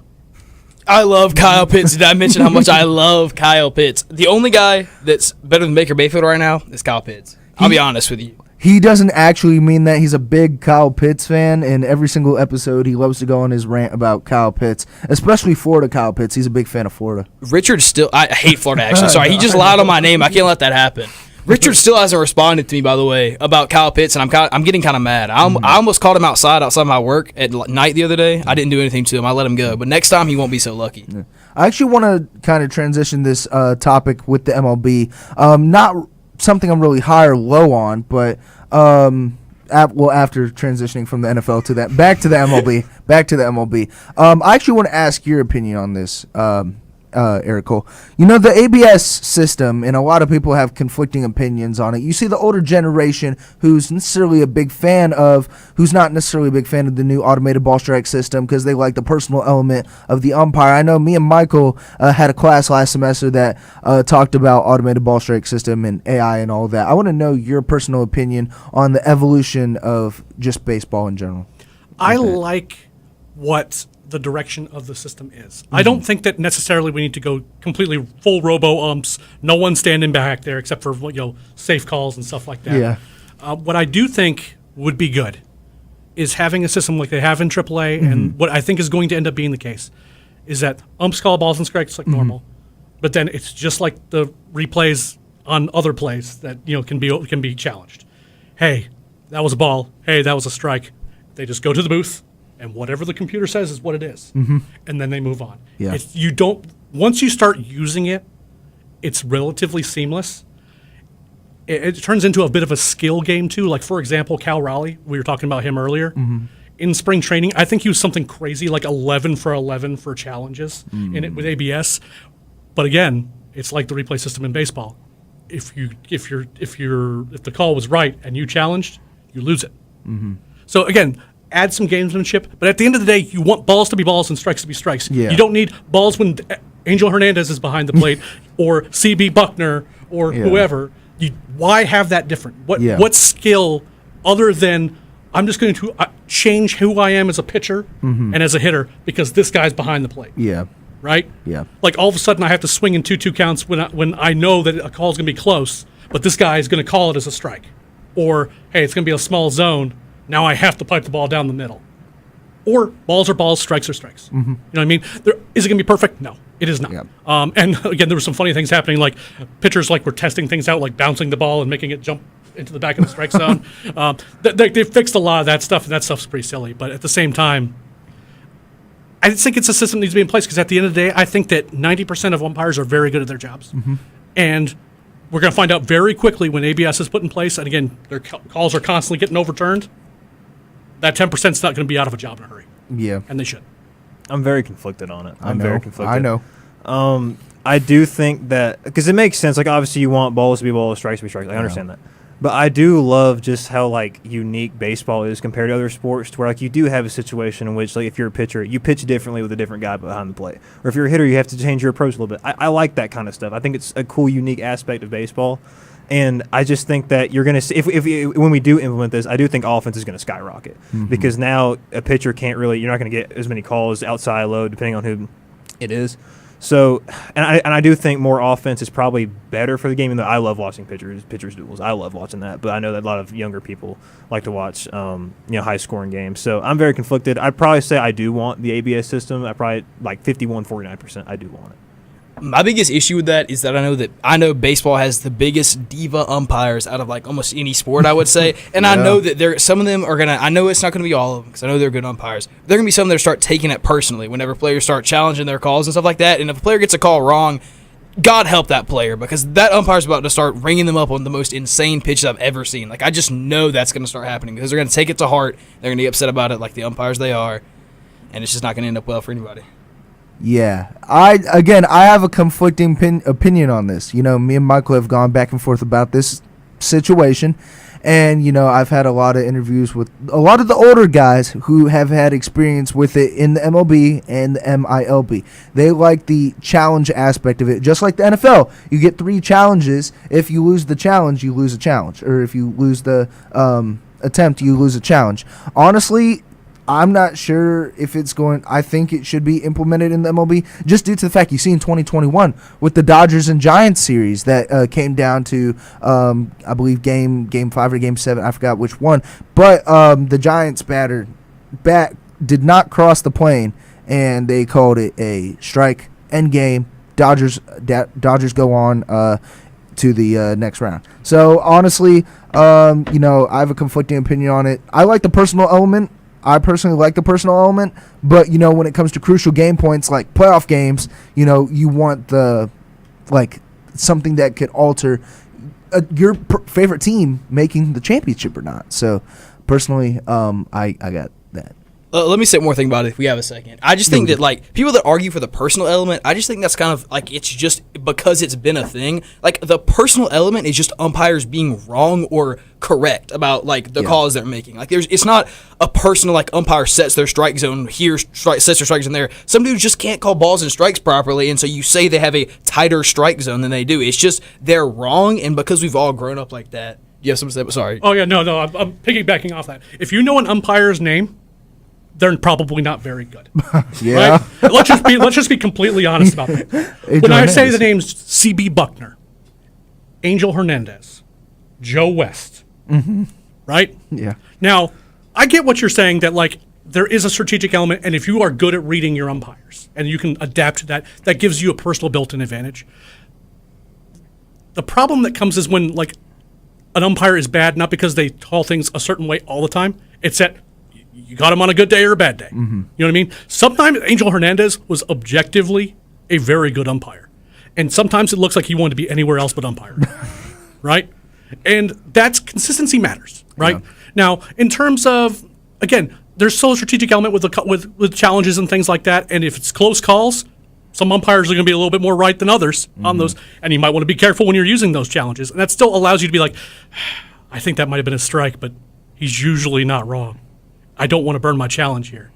I love Kyle Pitts. Did I mention how much I love Kyle Pitts? The only guy that's better than Baker Mayfield right now is Kyle Pitts. I'll be honest with you. He doesn't actually mean that. He's a big Kyle Pitts fan, and every single episode he loves to go on his rant about Kyle Pitts, especially Florida Kyle Pitts. He's a big fan of Florida. I hate Florida, actually. Sorry, he just lied on my name. I can't let that happen. Richard still hasn't responded to me, by the way, about Kyle Pitts, and I'm getting kind of mad. I almost called him outside my work at night the other day. I didn't do anything to him. I let him go. But next time, he won't be so lucky. I actually want to kind of transition this topic with the MLB. Not something I'm really high or low on, but after transitioning from the NFL to that, back to the MLB. I actually want to ask your opinion on this. Eric Cole. You know, the ABS system, and a lot of people have conflicting opinions on it. You see the older generation who's not necessarily a big fan of the new automated ball strike system because they like the personal element of the umpire. I know me and Michael had a class last semester that talked about automated ball strike system and AI and all that. I want to know your personal opinion on the evolution of just baseball in general. I like what the direction of the system is. I don't think that necessarily we need to go completely full robo umps, no one standing back there except for safe calls and stuff like that. What I do think would be good is having a system like they have in AAA, and what I think is going to end up being the case is that umps call balls and strikes like normal, but then it's just like the replays on other plays that can be challenged. Hey, that was a ball. Hey, that was a strike. They just go to the booth, and whatever the computer says is what it is. And then they move on. Once you start using it, it's relatively seamless. It turns into a bit of a skill game too. Like, for example, Cal Raleigh, we were talking about him earlier. In spring training, I think he was something crazy like 11 for 11 for challenges in it with ABS. But again, it's like the replay system in baseball. If the call was right and you challenged, you lose it. So again, add some gamesmanship, but at the end of the day, you want balls to be balls and strikes to be strikes. You don't need balls when Angel Hernandez is behind the plate or CB Buckner or whoever. Why have that different? What skill other than I'm just going to change who I am as a pitcher and as a hitter because this guy's behind the plate? Right? Like all of a sudden I have to swing in 2-2 counts when I know that a call's going to be close, but this guy is going to call it as a strike. Or, hey, it's going to be a small zone. Now I have to pipe the ball down the middle. Or balls are balls, strikes are strikes. You know what I mean? Is it going to be perfect? No, it is not. And again, there were some funny things happening, like pitchers were testing things out, like bouncing the ball and making it jump into the back of the strike zone. They fixed a lot of that stuff, and that stuff's pretty silly. But at the same time, I just think it's a system that needs to be in place because at the end of the day, I think that 90% of umpires are very good at their jobs. And we're going to find out very quickly when ABS is put in place, and again, their calls are constantly getting overturned, that 10% is not going to be out of a job in a hurry. And they should. I'm very conflicted on it. Very conflicted. I know. I do think that, because it makes sense, like obviously you want balls to be balls, strikes to be strikes. I understand that. But I do love just how like unique baseball is compared to other sports, to where like you do have a situation in which like if you're a pitcher, you pitch differently with a different guy behind the plate, or if you're a hitter, you have to change your approach a little bit. I like that kind of stuff. I think it's a cool, unique aspect of baseball, and I just think that you're gonna see if when we do implement this, I do think offense is gonna skyrocket because now a pitcher can't really, you're not gonna get as many calls outside load depending on who it is. So, and I do think more offense is probably better for the game. Even though I love watching pitchers duels, I love watching that. But I know that a lot of younger people like to watch, high scoring games. So I'm very conflicted. I'd probably say I do want the ABS system. I probably like 49%. I do want it. My biggest issue with that is that I know baseball has the biggest diva umpires out of like almost any sport, I would say, and I know that some of them are gonna. I know it's not gonna be all of them because I know they're good umpires. They're gonna be some that start taking it personally whenever players start challenging their calls and stuff like that. And if a player gets a call wrong, God help that player, because that umpire's about to start ringing them up on the most insane pitches I've ever seen. Like I just know that's gonna start happening because they're gonna take it to heart. They're gonna be upset about it, like the umpires they are, and it's just not gonna end up well for anybody. Yeah, I have a conflicting opinion on this. You know, me and Michael have gone back and forth about this situation, and I've had a lot of interviews with a lot of the older guys who have had experience with it in the MLB and the MILB. They like the challenge aspect of it, just like the NFL. You get 3 challenges. If you lose the challenge, you lose a challenge, or if you lose the attempt, you lose a challenge. Honestly, I'm not sure if it's going. I think it should be implemented in the MLB just due to the fact you see in 2021 with the Dodgers and Giants series that came down to I believe game 5 or game 7. I forgot which one, but the Giants bat did not cross the plane and they called it a strike. End game. Dodgers go on to the next round. So honestly, I have a conflicting opinion on it. I like the personal element. I personally like the personal element, but when it comes to crucial game points like playoff games, you want the something that could alter your favorite team making the championship or not. So personally, I got that. Let me say one more thing about it if we have a second. I just think that, people that argue for the personal element, I just think that's kind of, it's just because it's been a thing. The personal element is just umpires being wrong or correct about, the calls they're making. It's not a personal, umpire sets their strike zone here, sets their strike zone there. Some dudes just can't call balls and strikes properly, and so you say they have a tighter strike zone than they do. It's just they're wrong, and because we've all grown up like that. You have something to say? Sorry. Oh, yeah, no, I'm piggybacking off that. If you know an umpire's name, they're probably not very good. Yeah. Right? Let's just be completely honest about that. When I say the names C.B. Buckner, Angel Hernandez, Joe West, right? Yeah. Now, I get what you're saying that there is a strategic element, and if you are good at reading your umpires and you can adapt to that, that gives you a personal built-in advantage. The problem that comes is when an umpire is bad, not because they call things a certain way all the time. It's that you got him on a good day or a bad day. You know what I mean? Sometimes Angel Hernandez was objectively a very good umpire. And sometimes it looks like he wanted to be anywhere else but umpire. Right? And that's consistency matters, right? Yeah. Now, in terms of, again, there's still a strategic element with challenges and things like that. And if it's close calls, some umpires are going to be a little bit more right than others on those. And you might want to be careful when you're using those challenges. And that still allows you to be like, I think that might have been a strike, but he's usually not wrong. I don't want to burn my challenge here.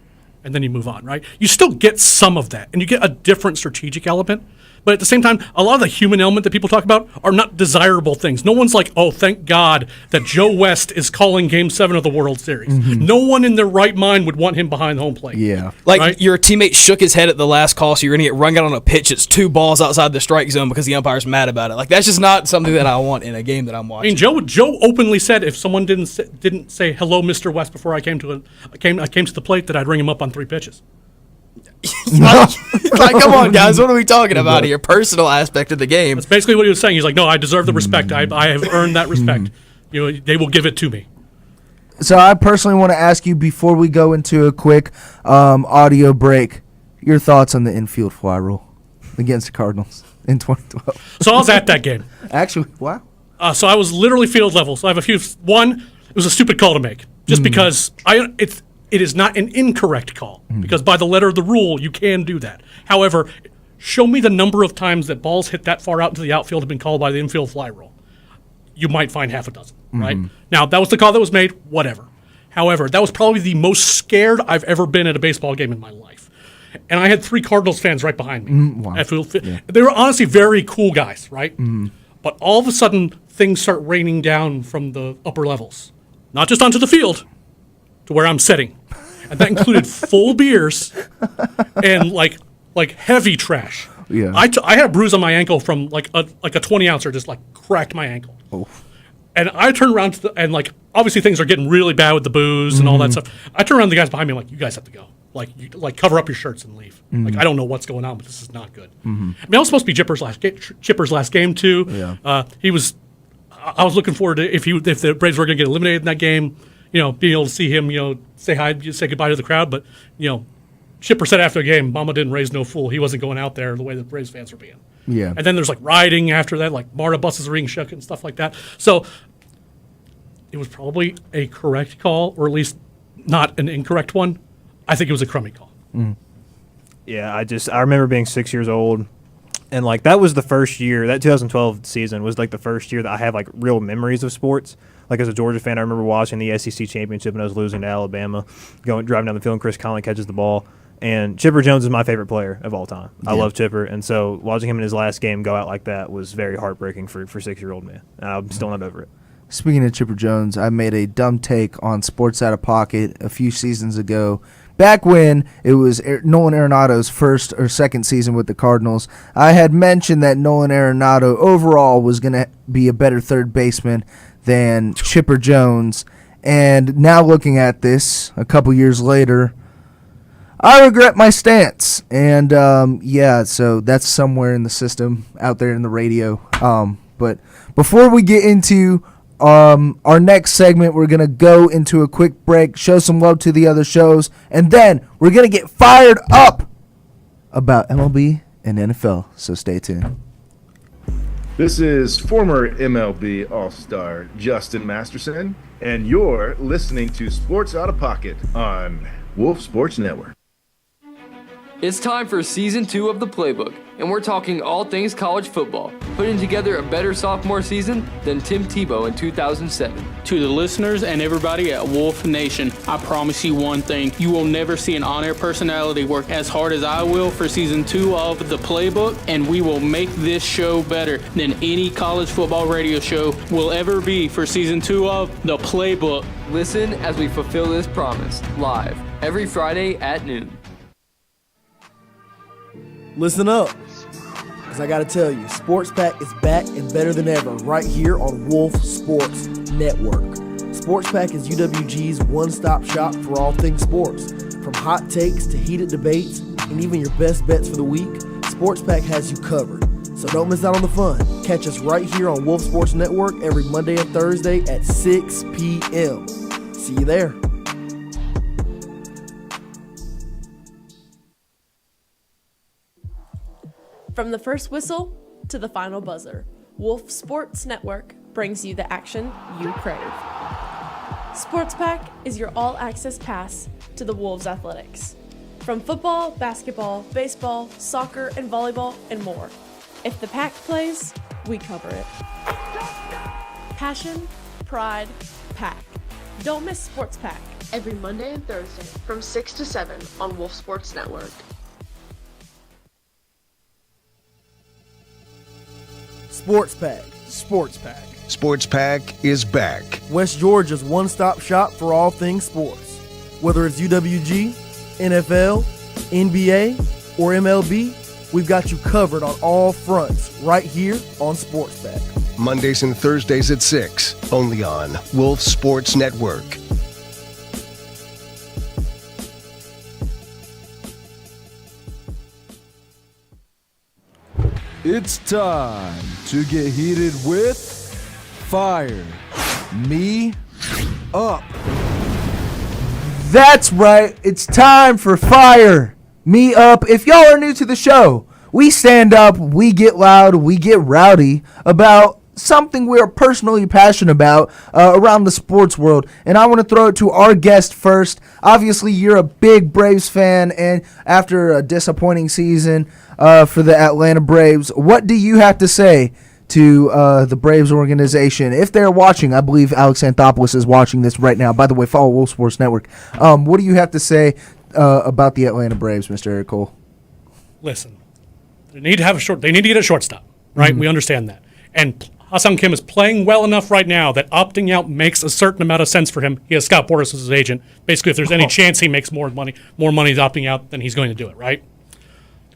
And then you move on, right? You still get some of that, and you get a different strategic element. But at the same time, a lot of the human element that people talk about are not desirable things. No one's like, oh, thank God that Joe West is calling Game 7 of the World Series. No one in their right mind would want him behind the home plate. Yeah. Right? Your teammate shook his head at the last call, so you're going to get rung out on a pitch that's 2 balls outside the strike zone because the umpire's mad about it. That's just not something that I want in a game that I'm watching. I mean, Joe openly said if someone didn't say hello, Mr. West, before I came to the plate, that I'd ring him up on 3 pitches. Come on, guys, what are we talking about here? Personal aspect of the game. That's basically what he was saying. He's like, no, I deserve the respect. I have earned that respect. They will give it to me. So I personally want to ask you before we go into a quick audio break, your thoughts on the infield fly rule against the Cardinals in 2012. So I was at that game. Actually, wow. So I was literally field level. So I have a few. One, it was a stupid call to make, just because it is not an incorrect call, because by the letter of the rule, you can do that. However, show me the number of times that balls hit that far out into the outfield have been called by the infield fly rule. you might find half a dozen, right? Now, that was the call that was made, whatever. However, that was probably the most scared I've ever been at a baseball game in my life. And I had 3 Cardinals fans right behind me. Wow. They were honestly very cool guys, right? But all of a sudden, things start raining down from the upper levels. Not just onto the field, to where I'm sitting. And that included full beers and like heavy trash. Yeah. I had a bruise on my ankle from like a 20-ouncer just like cracked my ankle. Oh. And I turned around and like obviously things are getting really bad with the booze and all that stuff. I turned around to the guys behind me, I'm like, you guys have to go. Like cover up your shirts and leave. Like I don't know what's going on, but this is not good. I mean, I was supposed to be Chipper's last game too. Yeah. I was looking forward to if the Braves were going to get eliminated in that game, being able to see him, say hi, say goodbye to the crowd. But Chipper said after the game, "Mama didn't raise no fool." He wasn't going out there the way the Braves fans were being. Yeah. And then there's like rioting after that, like MARTA buses are being shook and stuff like that. So it was probably a correct call, or at least not an incorrect one. I think it was a crummy call. Yeah, I remember being 6 years old, and like that was the first year, that 2012 season was like the first year that I have like real memories of sports. Like as a Georgia fan, I remember watching the SEC championship and I was losing to Alabama, driving down the field and Chris Conley catches the ball. And Chipper Jones is my favorite player of all time. I love Chipper, and so watching him in his last game go out like that was very heartbreaking for 6-year-old me. I'm still not over it. Speaking of Chipper Jones, I made a dumb take on Sports Out of Pocket a few seasons ago. Back when it was Nolan Arenado's first or second season with the Cardinals, I had mentioned that Nolan Arenado overall was going to be a better third baseman than Chipper Jones. And now looking at this, a couple years later, I regret my stance. And, so that's somewhere in the system out there in the radio. But before we get into our next segment, we're going to go into a quick break, show some love to the other shows, and then we're going to get fired up about MLB and NFL. So stay tuned. This is former MLB All-Star Justin Masterson, and you're listening to Sports Out of Pocket on Wolf Sports Network. It's time for Season 2 of The Playbook, and we're talking all things college football, putting together a better sophomore season than Tim Tebow in 2007. To the listeners and everybody at Wolf Nation, I promise you one thing. You will never see an on-air personality work as hard as I will for Season 2 of The Playbook, and we will make this show better than any college football radio show will ever be for Season 2 of The Playbook. Listen as we fulfill this promise, live, every Friday at noon. Listen up, because I got to tell you, Sports Pack is back and better than ever right here on Wolf Sports Network. Sports Pack is UWG's one-stop shop for all things sports. From hot takes to heated debates and even your best bets for the week, Sports Pack has you covered. So don't miss out on the fun. Catch us right here on Wolf Sports Network every Monday and Thursday at 6 p.m. See you there. From the first whistle to the final buzzer, Wolf Sports Network brings you the action you crave. Sports Pack is your all-access pass to the Wolves athletics. From football, basketball, baseball, soccer, and volleyball, and more. If the pack plays, we cover it. Passion, pride, pack. Don't miss Sports Pack. Every Monday and Thursday from 6 to 7 on Wolf Sports Network. Sports Pack. Sports Pack. Sports Pack is back. West Georgia's one-stop shop for all things sports. Whether it's UWG, NFL, NBA, or MLB, we've got you covered on all fronts right here on Sports Pack. Mondays and Thursdays at 6, only on Wolf Sports Network. It's time to get heated with Fire Me Up. That's right. It's time for Fire Me Up. If y'all are new to the show, we stand up, we get loud, we get rowdy about something we're personally passionate about around the sports world. And I want to throw it to our guest first. Obviously, you're a big Braves fan, and after a disappointing season for the Atlanta Braves, what do you have to say to the Braves organization. If they're watching, I believe Alex Anthopoulos is watching this right now. By the way, follow Wolf Sports Network. What do you have to say about the Atlanta Braves, Mr. Eric Cole? Listen, they need to get a shortstop, right? We understand that. And Ha-Seong Kim is playing well enough right now that opting out makes a certain amount of sense for him. He has Scott Boras as his agent. Basically, if there's any chance he makes more money opting out, then he's going to do it, right?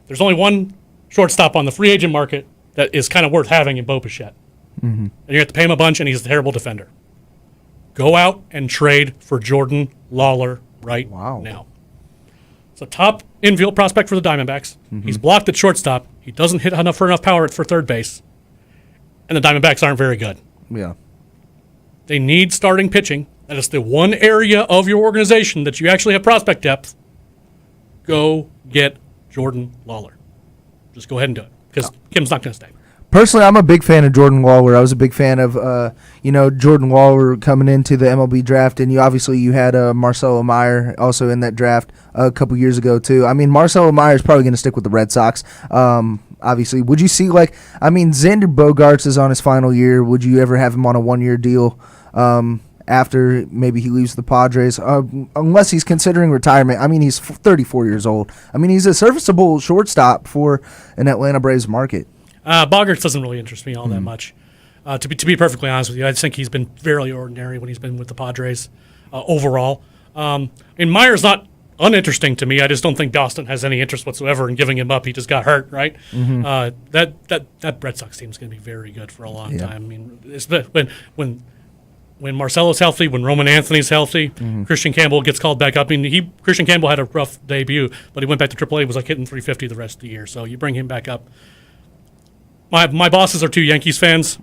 There's only one shortstop on the free agent market that is kind of worth having in Bo Bichette. And you have to pay him a bunch, and he's a terrible defender. Go out and trade for Jordan Lawler now. It's a top infield prospect for the Diamondbacks. He's blocked at shortstop. He doesn't hit enough power for third base. And the Diamondbacks aren't very good. Yeah. They need starting pitching. That is the one area of your organization that you actually have prospect depth. Go get Jordan Lawler. Just go ahead and do it, because Kim's not going to stay. Personally, I'm a big fan of Jordan Lawler. I was a big fan of, Jordan Lawler coming into the MLB draft, and you had Marcelo Meyer also in that draft a couple years ago too. I mean, Marcelo Meyer is probably going to stick with the Red Sox. Obviously, would you see Xander Bogaerts is on his final year? Would you ever have him on a 1-year deal after maybe he leaves the Padres? Unless he's considering retirement. I mean, he's 34 years old. I mean, he's a serviceable shortstop for an Atlanta Braves market. Bogaerts doesn't really interest me all that much. To be perfectly honest with you, I just think he's been fairly ordinary when he's been with the Padres overall. And Meyer's not uninteresting to me. I just don't think Boston has any interest whatsoever in giving him up. He just got hurt, right? That Red Sox team is going to be very good for a long time. I mean, it's when Marcelo's healthy, when Roman Anthony's healthy, Christian Campbell gets called back up. I mean, Christian Campbell had a rough debut, but he went back to AAA. Was hitting 350 the rest of the year. So you bring him back up. My bosses are 2 Yankees fans.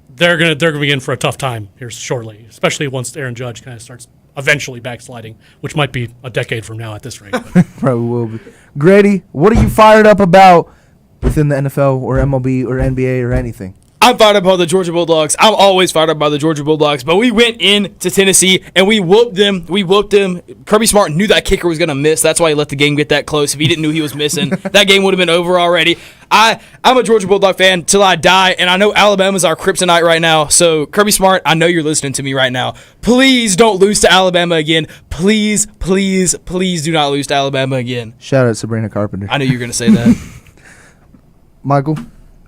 They're gonna be in for a tough time here shortly, especially once Aaron Judge kind of starts eventually backsliding, which might be a decade from now at this rate. Probably will be. Grady, what are you fired up about within the NFL or MLB or NBA or anything? I'm fired up about the Georgia Bulldogs. I'm always fired up by the Georgia Bulldogs. But we went into Tennessee and we whooped them. Kirby Smart knew that kicker was going to miss. That's why he let the game get that close. If he didn't know he was missing, that game would have been over already. I'm a Georgia Bulldog fan till I die, and I know Alabama's our kryptonite right now. So, Kirby Smart, I know you're listening to me right now. Please don't lose to Alabama again. Please, please, please do not lose to Alabama again. Shout out Sabrina Carpenter. I knew you were going to say that. Michael?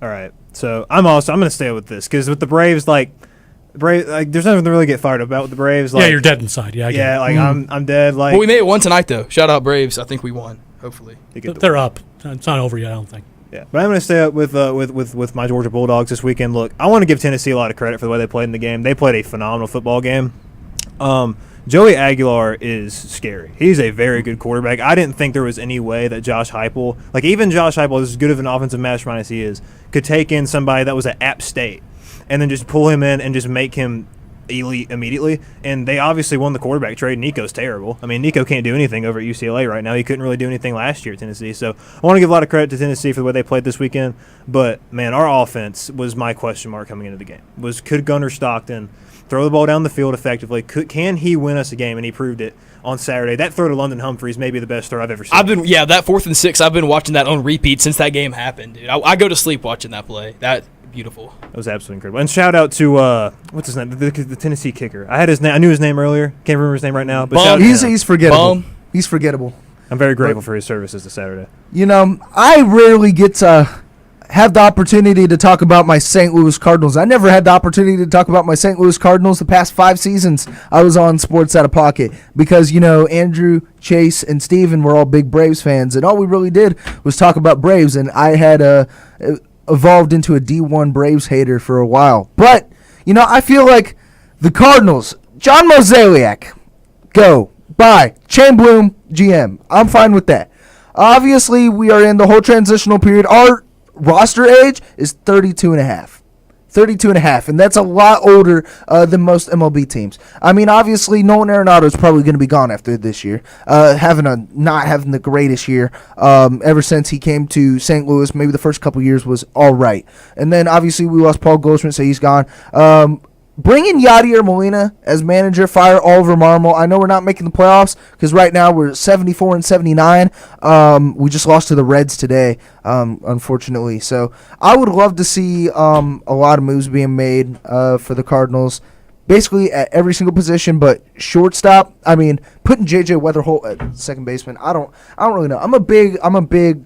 All right. So I'm going to stay with this because with the Braves, there's nothing to really get fired about with the Braves. Yeah, you're dead inside. Yeah, I get it. I'm dead. Well, we made it one tonight though. Shout out Braves. I think we won. Hopefully, they're up. It's not over yet. I don't think. Yeah, but I'm going to stay up with my Georgia Bulldogs this weekend. Look, I want to give Tennessee a lot of credit for the way they played in the game. They played a phenomenal football game. Joey Aguilar is scary. He's a very good quarterback. I didn't think there was any way that Josh Heupel, even Josh Heupel, as good of an offensive mastermind as he is, could take in somebody that was at App State and then just pull him in and just make him elite immediately. And they obviously won the quarterback trade. Nico's terrible. I mean, Nico can't do anything over at UCLA right now. He couldn't really do anything last year at Tennessee. So I want to give a lot of credit to Tennessee for the way they played this weekend. But, man, our offense was my question mark coming into the game. Could Gunnar Stockton throw the ball down the field effectively? Can he win us a game? And he proved it on Saturday. That throw to London Humphreys may be the best throw I've ever seen. That 4th and 6, I've been watching that on repeat since that game happened, dude. I go to sleep watching that play. That beautiful. That was absolutely incredible. And shout out to what's his name? The Tennessee kicker. I had his name. I knew his name earlier. Can't remember his name right now. But he's forgettable. He's forgettable. I'm very grateful for his services this Saturday. I rarely get to have the opportunity to talk about my St. Louis Cardinals. I never had the opportunity to talk about my St. Louis Cardinals the past 5 seasons I was on Sports Out of Pocket because, Andrew, Chase, and Steven were all big Braves fans, and all we really did was talk about Braves, and I had evolved into a D1 Braves hater for a while. But, I feel like the Cardinals, John Mozeliak, go, bye, Shane Bloom, GM. I'm fine with that. Obviously, we are in the whole transitional period. Our roster age is 32 and a half. 32 and a half, and that's a lot older than most MLB teams. I mean, obviously, Nolan Arenado is probably going to be gone after this year, not having the greatest year ever since he came to St. Louis. Maybe the first couple years was all right. And then, obviously, we lost Paul Goldschmidt, so he's gone. bring in Yadier Molina as manager, fire Oliver Marmol. I know we're not making the playoffs because right now we're 74-79. We just lost to the Reds today, unfortunately. So I would love to see a lot of moves being made for the Cardinals, basically at every single position, but shortstop. I mean, putting J.J. Weatherholt at second baseman. I don't really know. I'm a big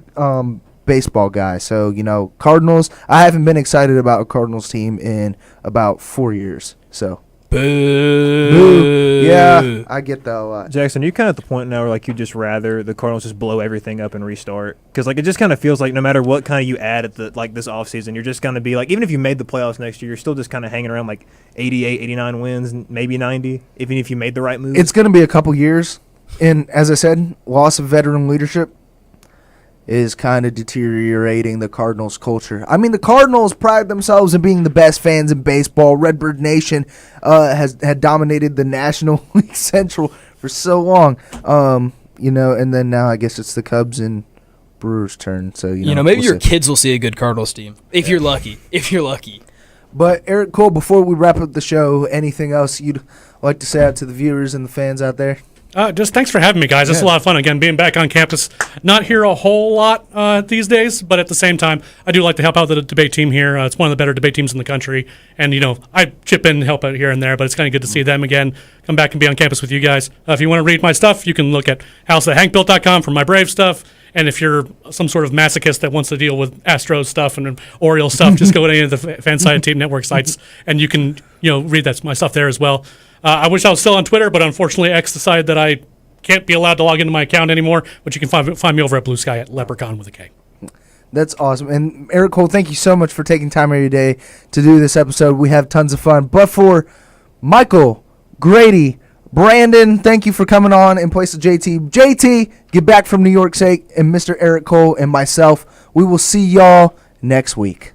baseball guy, so Cardinals. I haven't been excited about a Cardinals team in about 4 years. So boo. Yeah, I get that a lot. Jackson, are you kind of at the point now where you just rather the Cardinals just blow everything up and restart? Because it just kind of feels like no matter what kind of you add at the this offseason, you're just going to be even if you made the playoffs next year, you're still just kind of hanging around 88, 89 wins, maybe 90, even if you made the right move. It's going to be a couple years, and as I said, loss of veteran leadership is kind of deteriorating the Cardinals' culture. I mean, the Cardinals pride themselves in being the best fans in baseball. Redbird Nation had dominated the National League Central for so long, and then now I guess it's the Cubs and Brewers' turn. So maybe we'll your see. kids will see a good Cardinals team if you're lucky. If you're lucky. But Eric Cole, before we wrap up the show, anything else you'd like to say out to the viewers and the fans out there? Just thanks for having me, guys. It's a lot of fun, again, being back on campus. Not here a whole lot these days, but at the same time, I do like to help out the debate team here. It's one of the better debate teams in the country. And, I chip in and help out here and there, but it's kind of good to see them again, come back and be on campus with you guys. If you want to read my stuff, you can look at house@hankbuilt.com for my Brave stuff. And if you're some sort of masochist that wants to deal with Astros stuff and Orioles stuff, just go to any of the Fanside Team Network sites, and you can read my stuff there as well. I wish I was still on Twitter, but unfortunately X decided that I can't be allowed to log into my account anymore, but you can find me over at Blue Sky at Leprechaun with a K. That's awesome. And Eric Cole, thank you so much for taking time out of your day to do this episode. We have tons of fun. But for Michael, Grady, Brandon, thank you for coming on in place of JT. JT, get back from New York's sake, and Mr. Eric Cole and myself, we will see y'all next week.